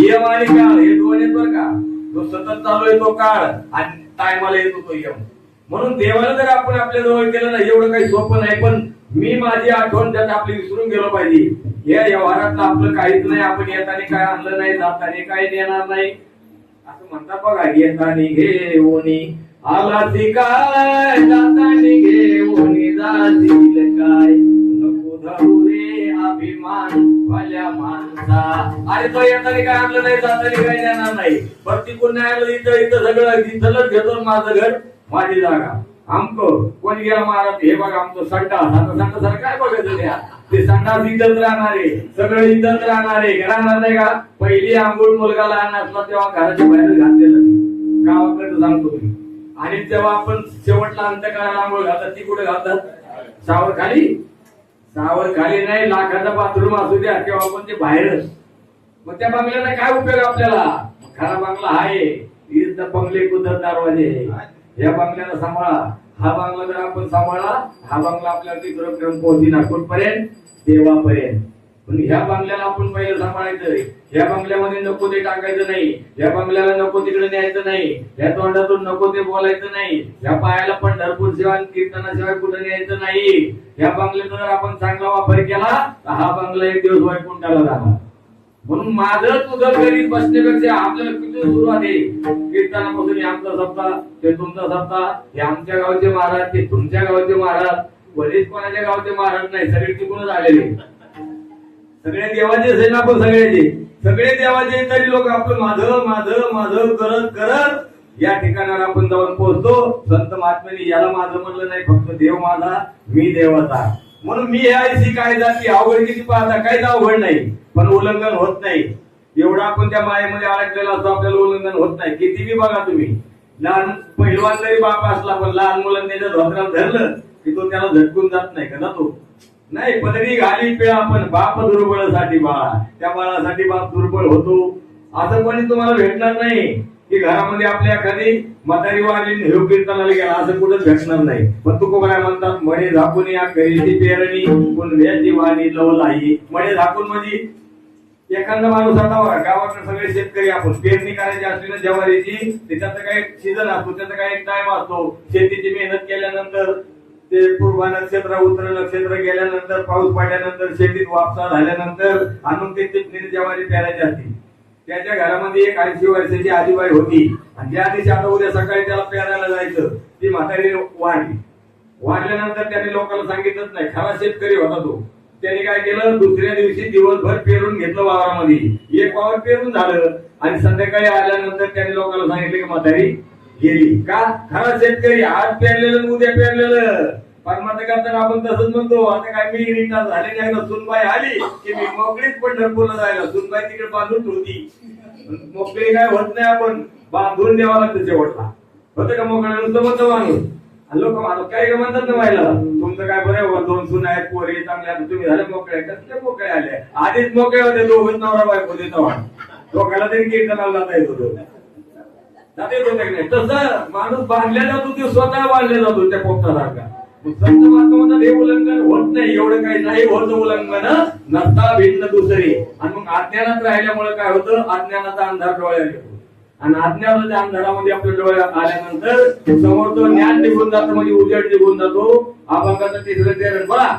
यम आणि काळ हे दोन आहेत बरं का. तो सतत चालू आहे तो काळ आणि टायमाला येतो तो यम. म्हणून देवाला जर आपण आपल्या जवळ केलं ना एवढं काही सोपं नाही. पण मी माझी आठवण त्यात आपली विसरून गेलो पाहिजे. या व्यवहारातलं आपलं काहीच नाही. आपण येताना काय आणलं नाही, जाताना काय देणार नाही असं म्हणतात बघा. येताना घेऊनी आलासी काय, जाताना घेऊनी जातील काय, नको धरू रे अभिमान भल्या माणसा. अरे तो येताना काय आणलं नाही, जाताना काय देणार नाही. प्रत्येक कोण नाही आलं इथं इथं सगळं इथलच घेतो. माझं घर माझी जागा आमचं कोण गेला महाराज हे बघा आमचं संडा संडा सर काय बघायचं द्या. ते संडास इथंच राहणारे सगळं इथंच राहणारे राहणार नाही का? पहिली आंघोळ मुलगा लहान असला तेव्हा घराच्या बाहेर घातलेलं गावाकडे सांगतो मी. आणि जेव्हा आपण शेवटला अंतकाळाला आंघोळ घालतात ती कुठे घालतात? सावर खाली. सावर खाली नाही, लाखाचा बाथरूम असू द्या तेव्हा पण ते बाहेरच. मग त्या बंगल्याला काय उपयोग आपल्याला? खरा बंगला आहे इथं बंगले कुदर दरवाजे. या बंगल्याला सांभाळा. हा बंगला जर आपण सांभाळा हा बंगला आपल्याला तिकडे पोहोचणार कुठपर्यंत? देवापर्यंत. पण ह्या बंगल्याला आपण पहिलं सांभाळायचं. या बंगल्यामध्ये नको ते टाकायचं नाही. या बंगल्याला नको तिकडे न्यायचं नाही. या तोंडातून नको ते बोलायचं नाही. या पायाला पंढरपूर शिवाय कीर्तनाशिवाय कुठे न्यायचं नाही. या बंगल्याचा जर आपण चांगला वापर केला तर हा बंगला एक दिवस वैकुंठाला जाणार. म्हणून माझं तुझं घरी बसण्यापेक्षा आपल्याला किती सुरुवात आहे कीर्तनापासून. आमचा सप्ताह ते तुमचा सप्ताह, हे आमच्या गावचे महाराज ते तुमच्या गावचे महाराज. वरीच कोणाच्या गावचे महाराज नाही, सगळे तिकडूनच आलेले. सगळे देवाचे असेल ना आपण सगळ्याचे सगळे देवाचे. तरी लोक आपलं माझं माझं माझं करत करत या ठिकाणाला आपण जाऊन पोहोचतो. संत महात्म्यांनी याला माझं म्हणलं नाही, फक्त देव माझा मी देवाचा. म्हणून मी आयसी काय जाती अवघड किती पाहता काहीच अवघड नाही पण उल्लंघन होत नाही. एवढा आपण त्या मायेमध्ये अडकलेला असतो आपल्याला उल्लंघन होत नाही. किती बी बघा तुम्ही लहान पहिलवान जरी बाप असला पण लहान मुलांनी त्याच्या धोत्राला धरलं की तो त्याला झटकून जात नाही का? जातो नाही. पदरी घाली पिळा पण बाप दुर्बळासाठी बाळा. त्या बाळासाठी बाप दुर्बळ होतो असं कोणी तुम्हाला भेटणार नाही की घरामध्ये आपल्या एखादी म्हातारी वाणी हे कीर्तनाला गेला असं कुठंच भेटणार नाही. पण तुकोबराय म्हणतात मळे झाकून या करीची पेरणी पुनव्याची वाणी लवलाई. मळे झाकून म्हणजे एखादा माणूस आता गावाकडे सगळे शेतकरी आपण पेरणी करायची असली ना ज्वारीची त्याच्यात काही सीझन असतो, त्याचा काही टाइम असतो. शेतीची मेहनत केल्यानंतर ते पूर्व नक्षत्र उत्तर नक्षत्र गेल्यानंतर पाऊस पडल्यानंतर शेतीत वापसा झाल्यानंतर आणून ते ज्वारी पेरायची असते. त्याच्या घरामध्ये एक 80 वर्षाची आजीबाई होती आणि ज्या दिवशी आता उद्या सकाळी त्याला पेरायला जायचं ती म्हातारी वाढल्यानंतर त्याने लोकांना सांगितलंच नाही. खरा शेतकरी होता तो. त्याने काय केलं, दुसऱ्या दिवशी दिवसभर पेरून घेतलं वावरामध्ये. एक वावर पेरून झालं आणि संध्याकाळी आल्यानंतर त्याने लोकांना सांगितलं की म्हातारी गेली. का? खरा शेतकरी आज पेरलेलं उद्या पेरलेलं. परमार्थ करताना आपण तसंच म्हणतो. आता काय मी रिटायर झाले नाही ना, सुनबाई आली की मी मोकळीच पंढरपूरला जायला. सुनबाई तिकडे बांधून ठेवती. मोकळी काय होत नाही, आपण बांधून द्यावा लागतं शेवटला. होतं का मोकळ्या नुसतं म्हणतो माणूस. लोक काय का म्हणतात ना व्हायला, तुमचं काय बरं 2 सून आहेत, पोरी चांगल्या, तुम्ही झाले मोकळे. कसले मोकळे आले? आधीच मोकळे होते दोघं नवरा बायको देतो. लोकांना तरी कीर्तनाला जाता येत होतं. जाता येत होतं की नाही? तसं माणूस बांधल्या जातो, ते स्वतः बांधले जातो त्या पोपटासारखा. संत महात्मा म्हणतात हे उल्लंघन होत नाही. एवढं काही नाही होत उल्लंघन, नसता भिन्न दुसरी. आणि मग अज्ञानात राहिल्यामुळे काय होतं, अज्ञानाचा अंधार डोळ्यात येतो. आणि अज्ञानाच्या अंधारामध्ये आपल्या डोळ्यात आल्यानंतर समोर तो ज्ञान निघून जातो, म्हणजे उजेड निघून जातो. अभंगाचं तिसरं चरण बघा.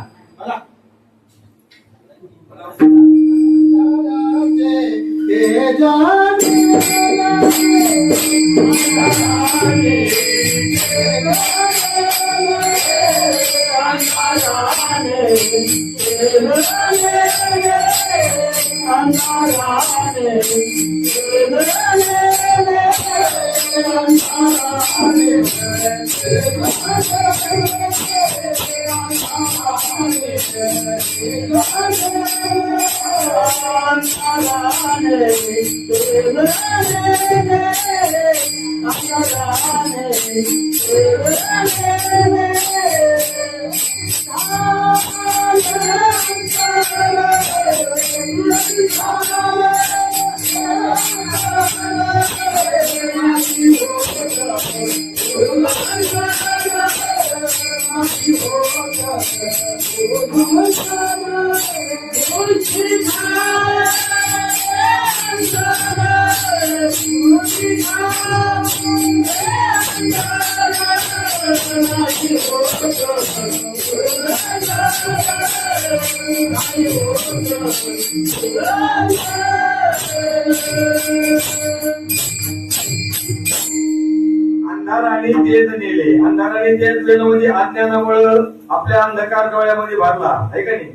अंधाराने तेज नेले. अंधाराने तेज नेलं म्हणजे अज्ञानामुळे आपल्या अंधकार डोळ्यामध्ये भरला आहे का नाही.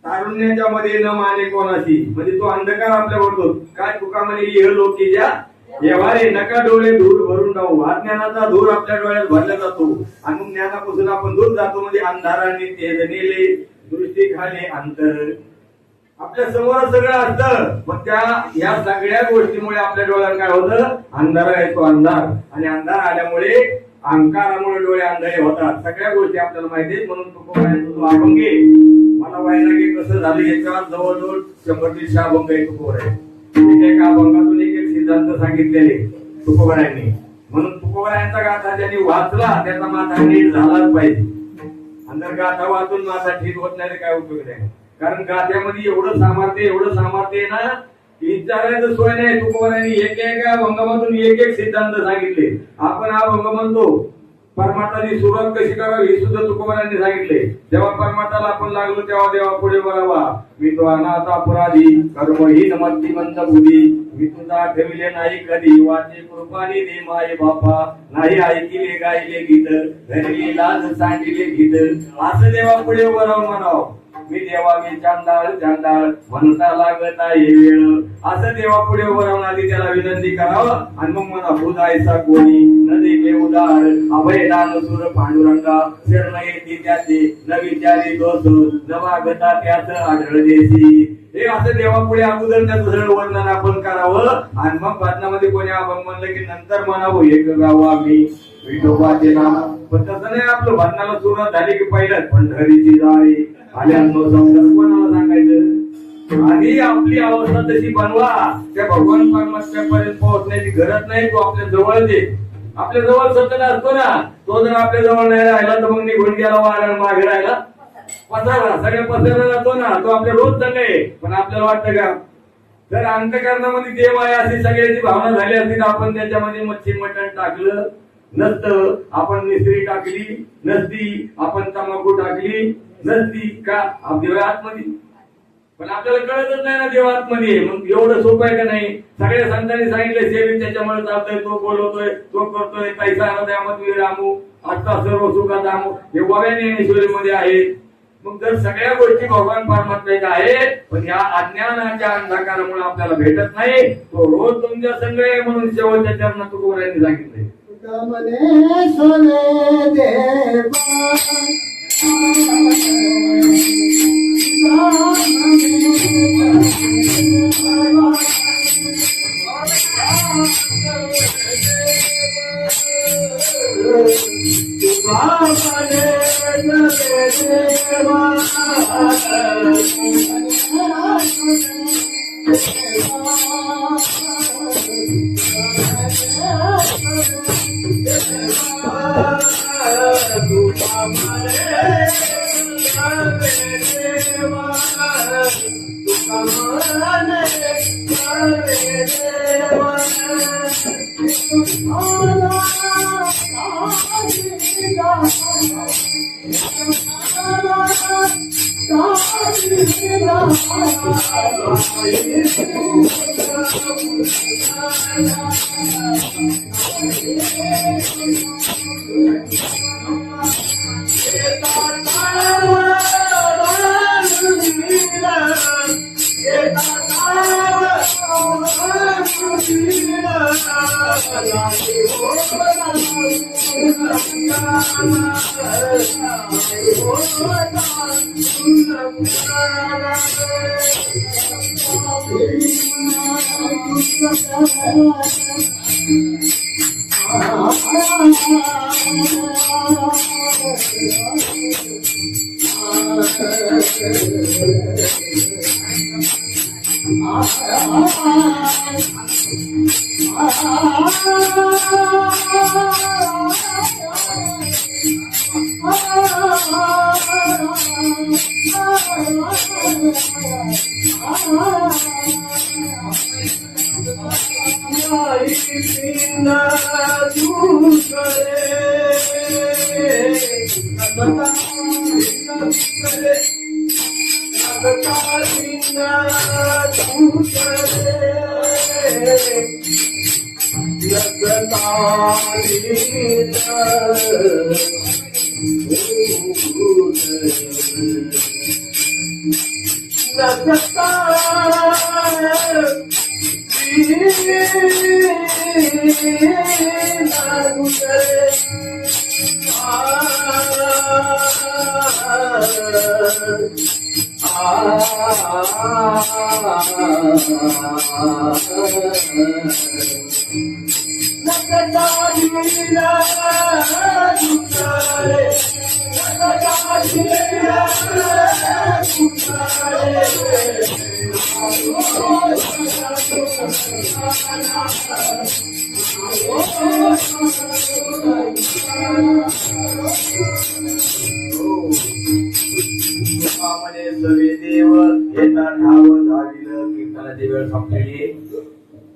तारुण्याच्या मध्ये न माने कोणाची, म्हणजे तो अंधकार आपल्या भरतो. काय तुका म्हणे इह लोकी ज्या व्यवहारे नका डोळे धूर भरून जाऊ. अज्ञानाचा धूर आपल्या डोळ्यात भरला जातो आणि मग ज्ञानापासून आपण दूर जातो. म्हणजे अंधाराने तेज नेले, दृष्टी खाली अंतर. आपल्या समोर सगळं असतं, पण त्या या सगळ्या गोष्टीमुळे आपल्या डोळ्यात काय होतं, अंधार येतो. अंधार आणि अंधार आल्यामुळे अहंकारामुळे डोळे अंधारे होतात. सगळ्या गोष्टी आपल्याला माहिती आहेत. म्हणून तो अभंगे मला वैरागी कसं झालं याच्यावर जवळजवळ 100-150 अभंग आहे तुकोबराय. एका अभंगातून एक सिद्धांत सांगितलेले तुकोबरायांनी. म्हणून तुकोबरायांचा गाथा ज्यांनी वाचला त्याचा माथा नीट झालाच पाहिजे. अंतर गाथा वाचून माथा ठीक होत नाही काय उपयोग नाही. कारण गाथ्यामध्ये एवढं सामर्थ्य आहे ना, विचारायचं सोय नाही. तुकोबरायांनी एका अभंगामधून एक सिद्धांत सांगितले. आपण हा अभंग म्हणतो परमार्थाची सुरुवात कशी करावी हे सुद्धा तुकोबरायांनी सांगितले. जेव्हा परमार्थाला आपण लागलो तेव्हा देवा पुढे बोलावा, मी तो अनाथ अपराधी कर्महीन मतिमंद बुद्धी, मी तुझा ठेवले नाही कधी, वाचे कृपाने दे माये बापा, नाही ऐकिले गायले गीत, धरली लाज सांगितले गीत. असं देवा पुढे उभं राहून म्हणावं, मी देवा मी चांदाळ म्हणता लागत आहे वेळ. असं देवा पुढे उभं राहून आधी त्याला विनंती करावं आणि मग म्हणा बुधायचा कोणी न देखे उदार, अभय दान सुर पांडुरंगा, शरण येते त्याचे न विचारी दोष, न वागता त्याच आढळ देशी. हे असं देवा पुढे अगोदर त्याचं सरळ वर्णन आपण करावं आणि मग भजनामध्ये कोणी अभंग म्हणलं की नंतर म्हणावं एक गाव आम्ही विठोबाचे नाम. पण तसं नाही, आपलं भजनाला सुरुवात झाली की पहिलं पंढरीची जाळी आल्यानो समजा कोणाला सांगायचं. आधी आपली अवस्था तशी बनवा, त्या भगवान परमात्म्यापर्यंत पोहोचण्याची गरज नाही. तो आपल्या जवळ दे, आपल्या जवळ सतत असतो ना. तो जर आपल्या जवळ नाही राहिला तर मग निघून गेला वाऱ्याला, मागे राहिला पसरला, सगळ्या पसरला जातो ना. तो आपल्या रोज सगळे, पण आपल्याला वाटतं का जर अंतःकरणामध्ये देव आहे अशी सगळ्याची भावना झाली असती तर आपण त्याच्यामध्ये मच्छी मटण टाकलं नसतं, आपण मिसरी टाकली नसती, आपण तंबाखू टाकली नसती का. आपल्या आतमध्ये पण आपल्याला कळतच नाही ना देव आतमध्ये. मग एवढं सोपं आहे का नाही? सगळ्या संतांनी सांगितलं सेविक त्याच्यामुळे चालतोय, तो बोलवतोय, तो करतोय, पैसा हृदयामध्ये रामू, आता सर्व सुखात रामू, हे गोव्या ज्ञानेश्वरीमध्ये आहेत. मग जर सगळ्या गोष्टी भगवान परमात्म्यात आहेत, पण या अज्ञानाच्या अंधकारामुळे आपल्याला भेटत नाही, तो रोज तुमच्या संग आहे म्हणून शेवटच्या चरणात तुकोबारायांनी सांगितलंय. मने सोने देवा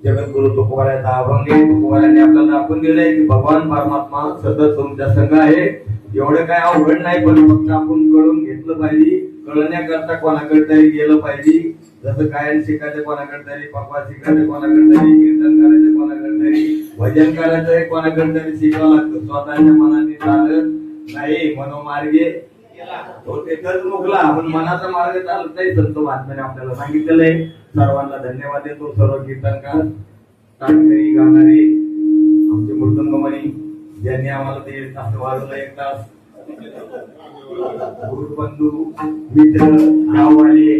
जगद्गुरु तुकोबारायांचा अभंग आहे. तुकोबारायांनी आपल्याला दाखवून दिलंय की भगवान परमात्मा सतत तुमच्या संग आहे. एवढं काय अवघड नाही, पण फक्त आपण कळून घेतलं पाहिजे. कळण्याकरता कोणाकडे तरी गेलं पाहिजे. जसं गायन शिकायचं कोणाकडे तरी, पप्पा शिकायचं कोणाकडे तरी, कीर्तन करायचं कोणाकडे तरी, भजन करायचं कोणाकडे तरी शिकावं लागतं. स्वतःच्या मनाने चालत नाही, मनोमार्गे तो तेथच मुकला. आपण मनाचा मार्ग चालत नाही. संत महात्म्याने आपल्याला सांगितलेलं आहे. सर्वांना धन्यवाद देतो. सर्व कीर्तनकार, तांडकरी, गाणारे, आमचे मृदंगमणी ज्यांनी आम्हाला ते तास वाजवलं, एक तास गुरुबंधू, मित्र, गाववाले,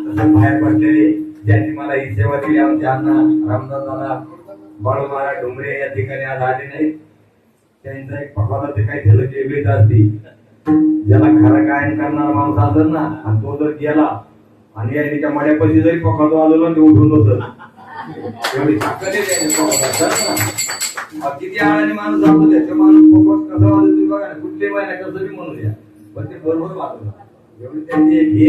तसं बाहेर पडलेले ज्यांनी मला ही सेवा दिली. आमचे अण्णा रामदास दादा बाळूमारा डोंगरे या ठिकाणी आज आले नाही. त्यांचा एक पकवादाचे काही झलक वेगळीच असते. ज्याला खरं गायन करणारा माणूस असेल ना, आणि तो जर गेला आणि यांनी त्या मड्यापाशी जरी पकडतो आलो ना, ते उठून बसत. एवढी ताकद आहे त्यांच्या पकडात. किती आळाने माणूस जातो, त्याच्या माणूस पकड कसं वाजत तुम्ही बघा ना, कुठले महिना कसं बी म्हणू द्या, पण ते बरोबर वाजवणार. एवढी त्यांची एक हे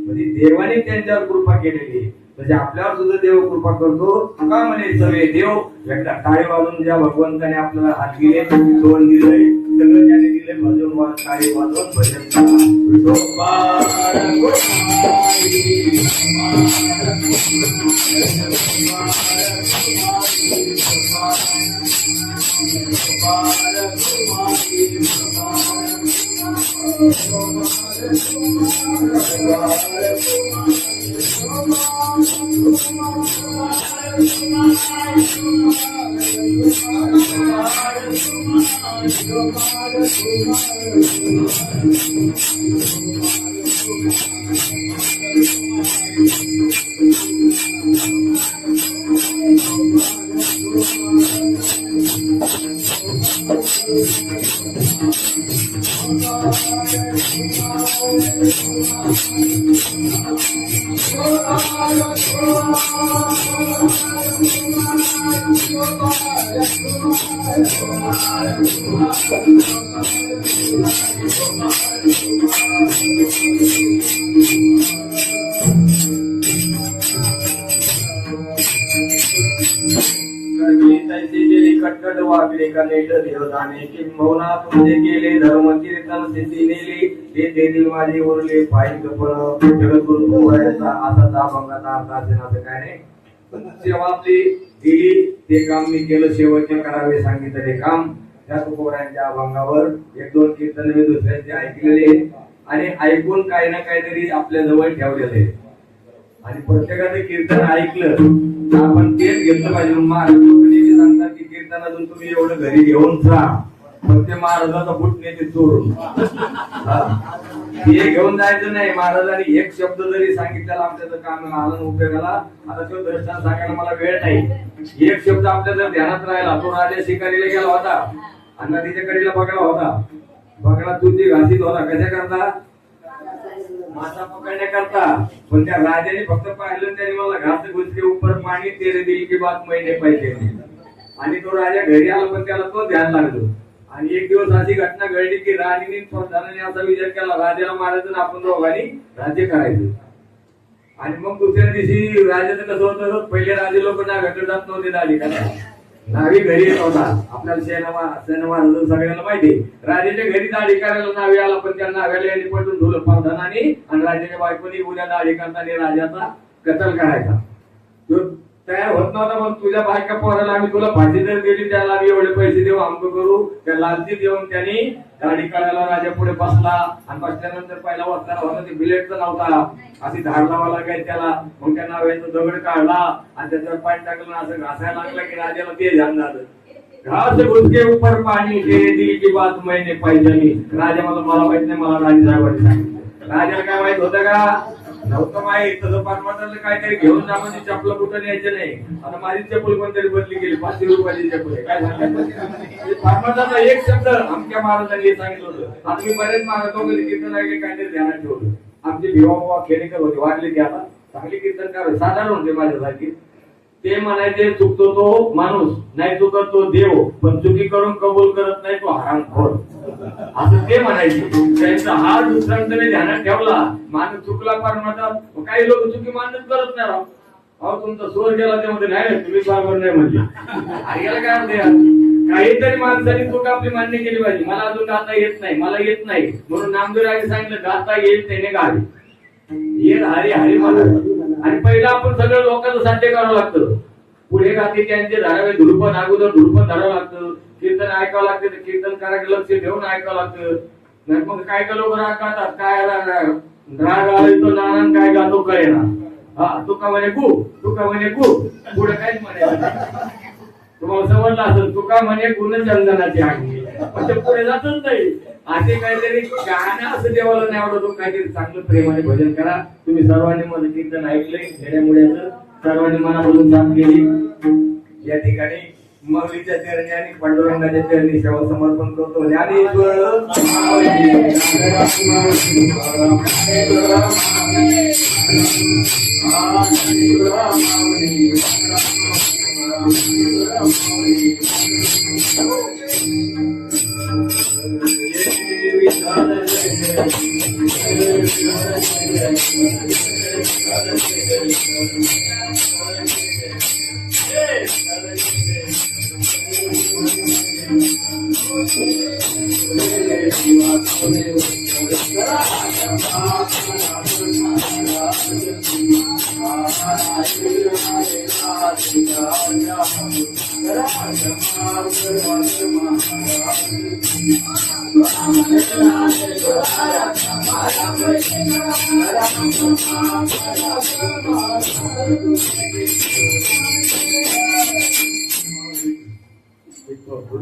म्हणजे देवाने त्यांच्यावर कृपा केलेली आहे. म्हणजे आपल्यावर सुद्धा देव कृपा करतो. का म्हणे सगळे देव एकदा टाळी वाजून ज्या भगवंताने आपल्याला हात दिले, तोंड दिलंय, सगळं त्याने दिलंय, आपले भजन काही वाजवून भजन करा. विठोबा कटकट वागले का नेट देवदाने किंबहुना तुझे केले धर्म कीर्तन सिद्धी नेली ते देतील माझे उरले पायी कपड जगत गुरु व्हायचा असा दाभंगाचा अर्थ असेल असं काय नाही. सेवा आपली दिली ते काम मी केलं शेवटचे करावे सांगितले काम. त्या तुकोबरायांच्या अभंगावर एक दोन कीर्तन मी दुसऱ्यांचे ऐकलेले आणि ऐकून काही ना काहीतरी आपल्या जवळ ठेवलेले आणि प्रत्येकाचं कीर्तन ऐकलं तर आपण तेच घेतलं पाहिजे. महाराज सांगतात की कीर्तनातून तुम्ही एवढं घरी घेऊन जा पण ते महाराजाचा फुट नेते चोरून हे घेऊन जायचं नाही. महाराजांनी एक शब्द जरी सांगितलेला आपल्याचं काम आलं उपयोगाला. आता तो दर्शन सांगायला मला वेळ नाही. एक शब्द आपल्या जर ध्यानात राहिला तो राजा शिकारीला गेला होता आणि नदीच्या कडेला बघला होता. बघला तुझी घासीत होता कशा करता मासा पकडण्याकरता. पण त्या राजाने फक्त पाहिलं त्याने मला घास घुसके उपर पाणी तेरे दिल की बात महिने पाहिजे आणि तो राजा घरी आला पण त्याला तो ध्यान लागलो. आणि एक दिवस अशी घटना घडली की राणीने स्वतःने असा विचार केला राजाला मारायचं आपण दोघांनी राज्य करायचं. आणि मग दुसऱ्या दिवशी राजाचं कसं होतं पहिले राजे लोक नाव्याकडे जात नव्हते दाढी करायला. नावी घरी येत होता. आपल्याला सेना सगळ्यांना माहिती राजाच्या घरी दाढी करायला नावी आला पण त्या नाव्याला यांनी पटून ठेवलं प्रधानाने आणि राजाच्या बायकोनी उद्या दाढी करताना राजाचा कत्ल करायचा. तो तयार होत नव्हता. मग तुझ्या बायका पोराला आम्ही तुला फाशी जर दिली त्याला आम्ही एवढे पैसे देऊ आमक करू. त्या लालची देऊन त्यांनी दाढी करायला राजा पुढे बसला आणि बसल्यानंतर पहिला वस्तारा होता ते बिलेटचा नव्हता अशी धाड लावा लागायची त्याला. मग त्या नाव्याचा दगड काढला आणि त्याच्यावर पाणी टाकलं असं घासायला लागला की राजाला ते ध्यान झालं. घास घुसके उपर पाणी तेरे दिल की बात मैंने पाहिजे. राजा मला माहित नाही मला राणी साहेबांनी सांगितलं. राजाला काय माहित होतं का नव्हतं माहित. तसं पाठवाटाला काहीतरी घेऊन जा म्हणजे चपला कुठं न्यायचं नाही. आता माझी चप्पल कोणतरी बदली गेली 500 रुपयाची चप्पल काय सांगायचं. पाठवाटाचा एक शब्द आमच्या महाराजांनी सांगितलं होतं. आता मी बरेच महाराज वगैरे कीर्तन ऐकले काहीतरी ध्यानात ठेवलं. आमचे भिवा खेडेकर होते वाढले ते आता चांगले कीर्तनकार साधारण होते माझ्यासाठी. ते म्हणायचे चुकतो तो माणूस नाही चुकत तो देव पण चुकी करून कबूल करत नाही तो हरामखोर असं ते म्हणायचे. त्यांचा हा दुसऱ्यांकडे ध्यानात ठेवला. माणूस चुकला फार म्हणतात काही लोक चुकी मान्यच करत नाही. राव अहो तुमचा स्वर गेला त्यामध्ये नाही तुम्ही बरोबर नाही म्हणजे याला काय होते. काहीतरी माणसाने चूक आपली मान्य केली पाहिजे. मला अजून गाता येत नाही मला येत नाही म्हणून नामदेवरायांनी सांगितलं गाता येईल त्याने गावी येईल हरी हरी मला. आणि पहिला आपण सगळं लोकांचं साध्य करावं लागतं. पुढे गाते त्यांचे धरावे धुडपण अगोदर धुडपण धरावं लागतं. कीर्तन ऐकावं लागतं तर कीर्तन करायला लक्ष ठेवून ऐकावं लागतं. नाही मग काय काय लोक राग गातात काय राग आला तो नाना काय गातो कळेना. हा तुका म्हणे तुका म्हणे पुढे काहीच म्हणायचं तुम्हाला समजलं असेल. तुका म्हणे गुणचंदनाची आगणी पण ते पुढे जातच नाही. असे काहीतरी गाणं असं देवाला नाही आवडतो. काहीतरी चांगलं प्रेमाने भजन करा. तुम्ही सर्वांनी माझं कीर्तन ऐकलंय खेड्यामुळे सर्वांनी मनामधून साथ केली. या ठिकाणी मौलीच्या चरणी आणि पांडुरंगाच्या चरणी सेवा समर्पण करतो. ज्ञानेश्वर थोडी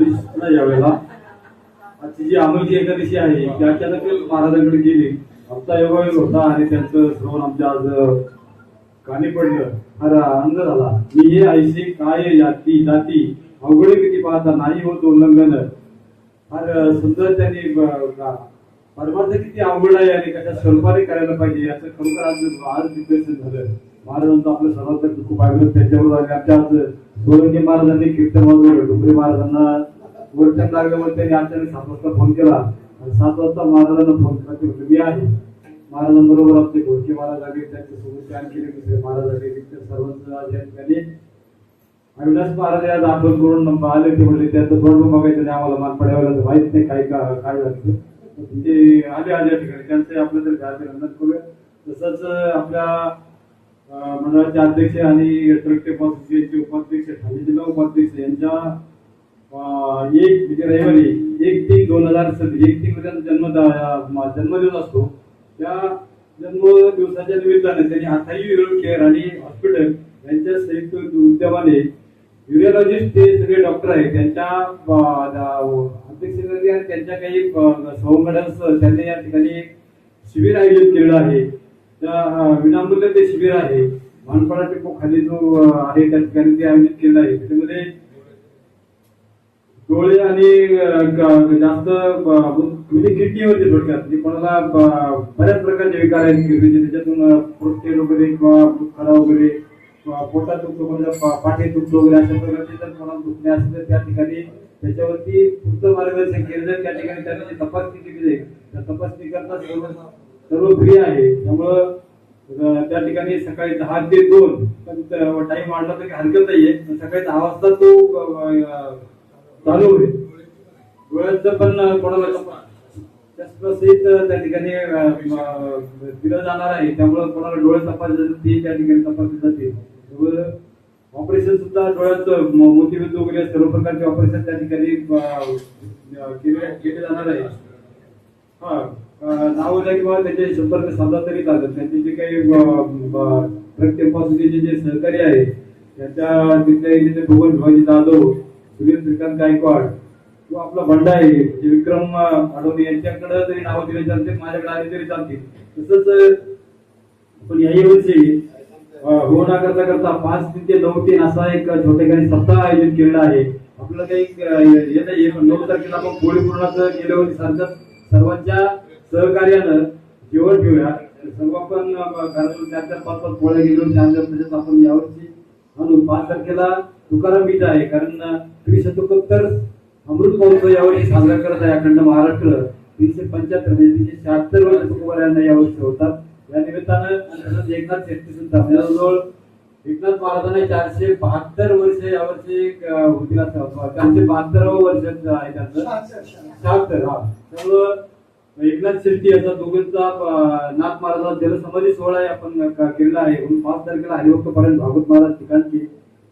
सूचना यावेळेला आजची जी अमोलची एकादशी आहे ती अचानक महाराजांकडे गेली. आमचा योगायोग होता आणि त्यांचं श्रवण आमच्या आज कानी पडलं. फार आनंद झाला. मी हे ऐशी काय जाती जाती अवघडे किती पाहता नाही होत उल्लंघन. फार सुंदर त्यांनी परमार्थ किती अवघड आहे आणि कशा स्वरूपाने करायला पाहिजे याचं खरोखर आज दिग्दर्शन झालं. महाराजांचं आपलं सर्वांचं खूप आग्रह त्याच्यावर आमच्या आज सोळंकी महाराजांनी कीर्तन वाजवलं. डोंगरे महाराजांना वर्षात लागल्यावर त्यांनी अचानक 7 वाजता फोन केला आणि 7 वाजता महाराजांना फोन केला की मी आहे. महाराजांबरोबर आपले घोडके महाराज आले, त्यांच्यासोबत आणखी दुसरे महाराज आले. सर्वांचं आज या ठिकाणी अविनाश महाराज आज आठवण करून आले. ते म्हणले त्याचं थोडं बघायचं नाही आम्हाला मान पडायला माहित नाही काय झालं म्हणजे आले आज या ठिकाणी त्यांचं आपलं तरी अभिनंदन करूया. तसंच आपल्या मंडळाचे अध्यक्ष आणि ट्रस्टी असोसिएशनचे उपाध्यक्ष ठाणे जिल्हा उपाध्यक्ष यांच्या 1 म्हणजे रविवारी 1/3/2001 मध्ये जन्मदिवस असतो. त्या जन्मदिवसाच्या निमित्ताने त्यांनी अथाई युरो केअर आणि हॉस्पिटल यांच्या संयुक्त उद्यमाने युरिओलॉजिस्ट ते सगळे डॉक्टर आहेत त्यांच्या अध्यक्षतेखाली आणि त्यांच्या काही सवंगड्यांसह त्यांनी या ठिकाणी शिबिर आयोजित केलं आहे. त्या विनामूल्य ते शिबिर आहे. मानपाडा टिपो खाली जो आहे त्या ठिकाणी ते आयोजित केलं आहे. त्याच्यामध्ये डोळे आणि जास्त म्हणजे किडनीवरती थोडक्यात म्हणजे कोणाला बऱ्याच प्रकारचे विकार आहेत किडनीचे त्याच्यातून प्रोस्टेट वगैरे किंवा खडा वगैरे किंवा पोटात दुखतो कोणाला पाठी दुखतो वगैरे अशा प्रकारचे जर कोणाला दुखणे असेल तर त्या ठिकाणी त्याच्यावरती पुढचं मार्गदर्शन केलं जाईल. त्या ठिकाणी त्यांनी तपासणी केली जाईल. त्या तपासणी करता सर्व फ्री आहे. त्यामुळं त्या ठिकाणी सकाळी 10 ते 2 टाइम वाढला तर हरकत नाहीये. सकाळी 10 वाजता तो चालू होईल. डोळ्याचं पण कोणाला सहित त्या ठिकाणी दिलं जाणार आहे. त्यामुळे कोणाला डोळे तपासले ती त्या ठिकाणी तपासली जाते. ऑपरेशन सुद्धा डोळ्याचं मोतीबिंदू वगैरे सर्व प्रकारचे ऑपरेशन त्या ठिकाणी केले जाणार आहे. नाव किंवा त्याचे संपर्क साधला तरी चालतात. त्यांचे जे काही प्रत्येक जे सहकारी आहे त्याच्या तिथले भगवान भिवाजी जाधव, सुरेश श्रीकांत गायकवाड किंवा आपला भंडा आहे विक्रम आडोनी यांच्याकडे जरी नाव दिले चालते माझ्याकडे आले तरी चालतील. तसंच पण याही वर्षी होणा करता 5 ते 9 असा एक छोटेखानी सप्ताह आयोजित केलेला आहे. आपल्याला काही येत आहे पण 9 तारखेला आपण पोळी पूर्णाचं केलं होतं सारखं सर्वांच्या सहकार्यानं जेवण ठेवूया. सर्व आपण घरातून 4-5 पोळ्या गेलो त्याच्यात आपण यावर्षी आणू. 5 तारखेला तुकाराम बीज आहे कारण 377 अमृत महोत्सव यावर्षी साजरा करत आहे अखंड महाराष्ट्र. 375 म्हणजे 376 वर्ष तुकोबारायांना यावर्षी होतात. या निमित्तानं एकनाथ शेट्टी सुद्धा जवळजवळ एकनाथ महाराजांना 472 वर्ष यावर्षी होतील असं 472 वर्ष आहे त्यांचं 76. त्यामुळं एकनाथ शेट्टी याचा दोघांचा नाथ महाराजांचा जलसमाधी सोहळा आपण केलेला आहे. 5 तारखेला हरिभक्त पारायण भागवत महाराज ठिकाणचे,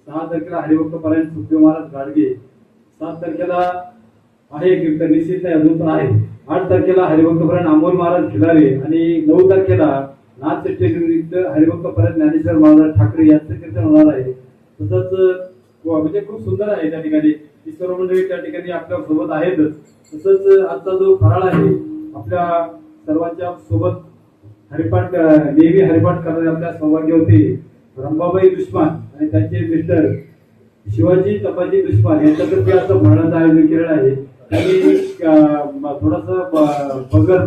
6 तारखेला हरिभक्त पारायण सुखदेव महाराज गाडगे, 7 तारखेला आहे कीर्तन निश्चित नाही अजून पण आहे. 8 तारखेला हरिभक्त पारायण अमोल महाराज खिलारे आणि 9 तारखेला नाथ शेट्टी हरिभक्त पारायण ज्ञानेश्वर महाराज ठाकरे यांचं कीर्तन होणार आहे. तसंच म्हणजे खूप सुंदर आहे त्या ठिकाणी. ही सर्व मंडळी त्या ठिकाणी आपल्या सोबत आहेत. तसंच आजचा जो फराळ आहे आपल्या सर्वांच्या सोबत हरिपाठ नेहमी हरिपाठ करणारे आपल्या सौभाग्यवती रंभाबाई दुश्मन आणि त्यांचे मिस्टर शिवाजी तपाजी दुश्मन यांच्यातर्फे असं फराळाचं आयोजन केलेलं आहे. त्यांनी थोडासा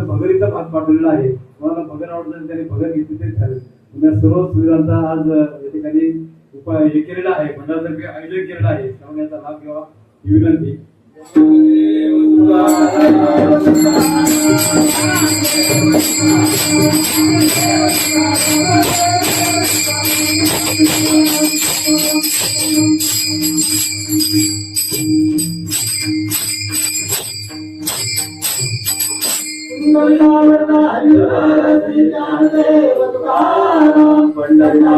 भगरीचा भात पाठवलेला आहे. कोणाला भगर आवडतं त्यांनी भगर घेतली तरी चालेल. या सर्व सुविधांचा आज या ठिकाणी उपाय हे केलेला आहे. मंडळातर्फे आयोजन केलेला आहे. त्यामुळे याचा लाभ घ्यावा ही विनंती. गंगावरला हरिहर श्री ज्ञानदेव तुकाराम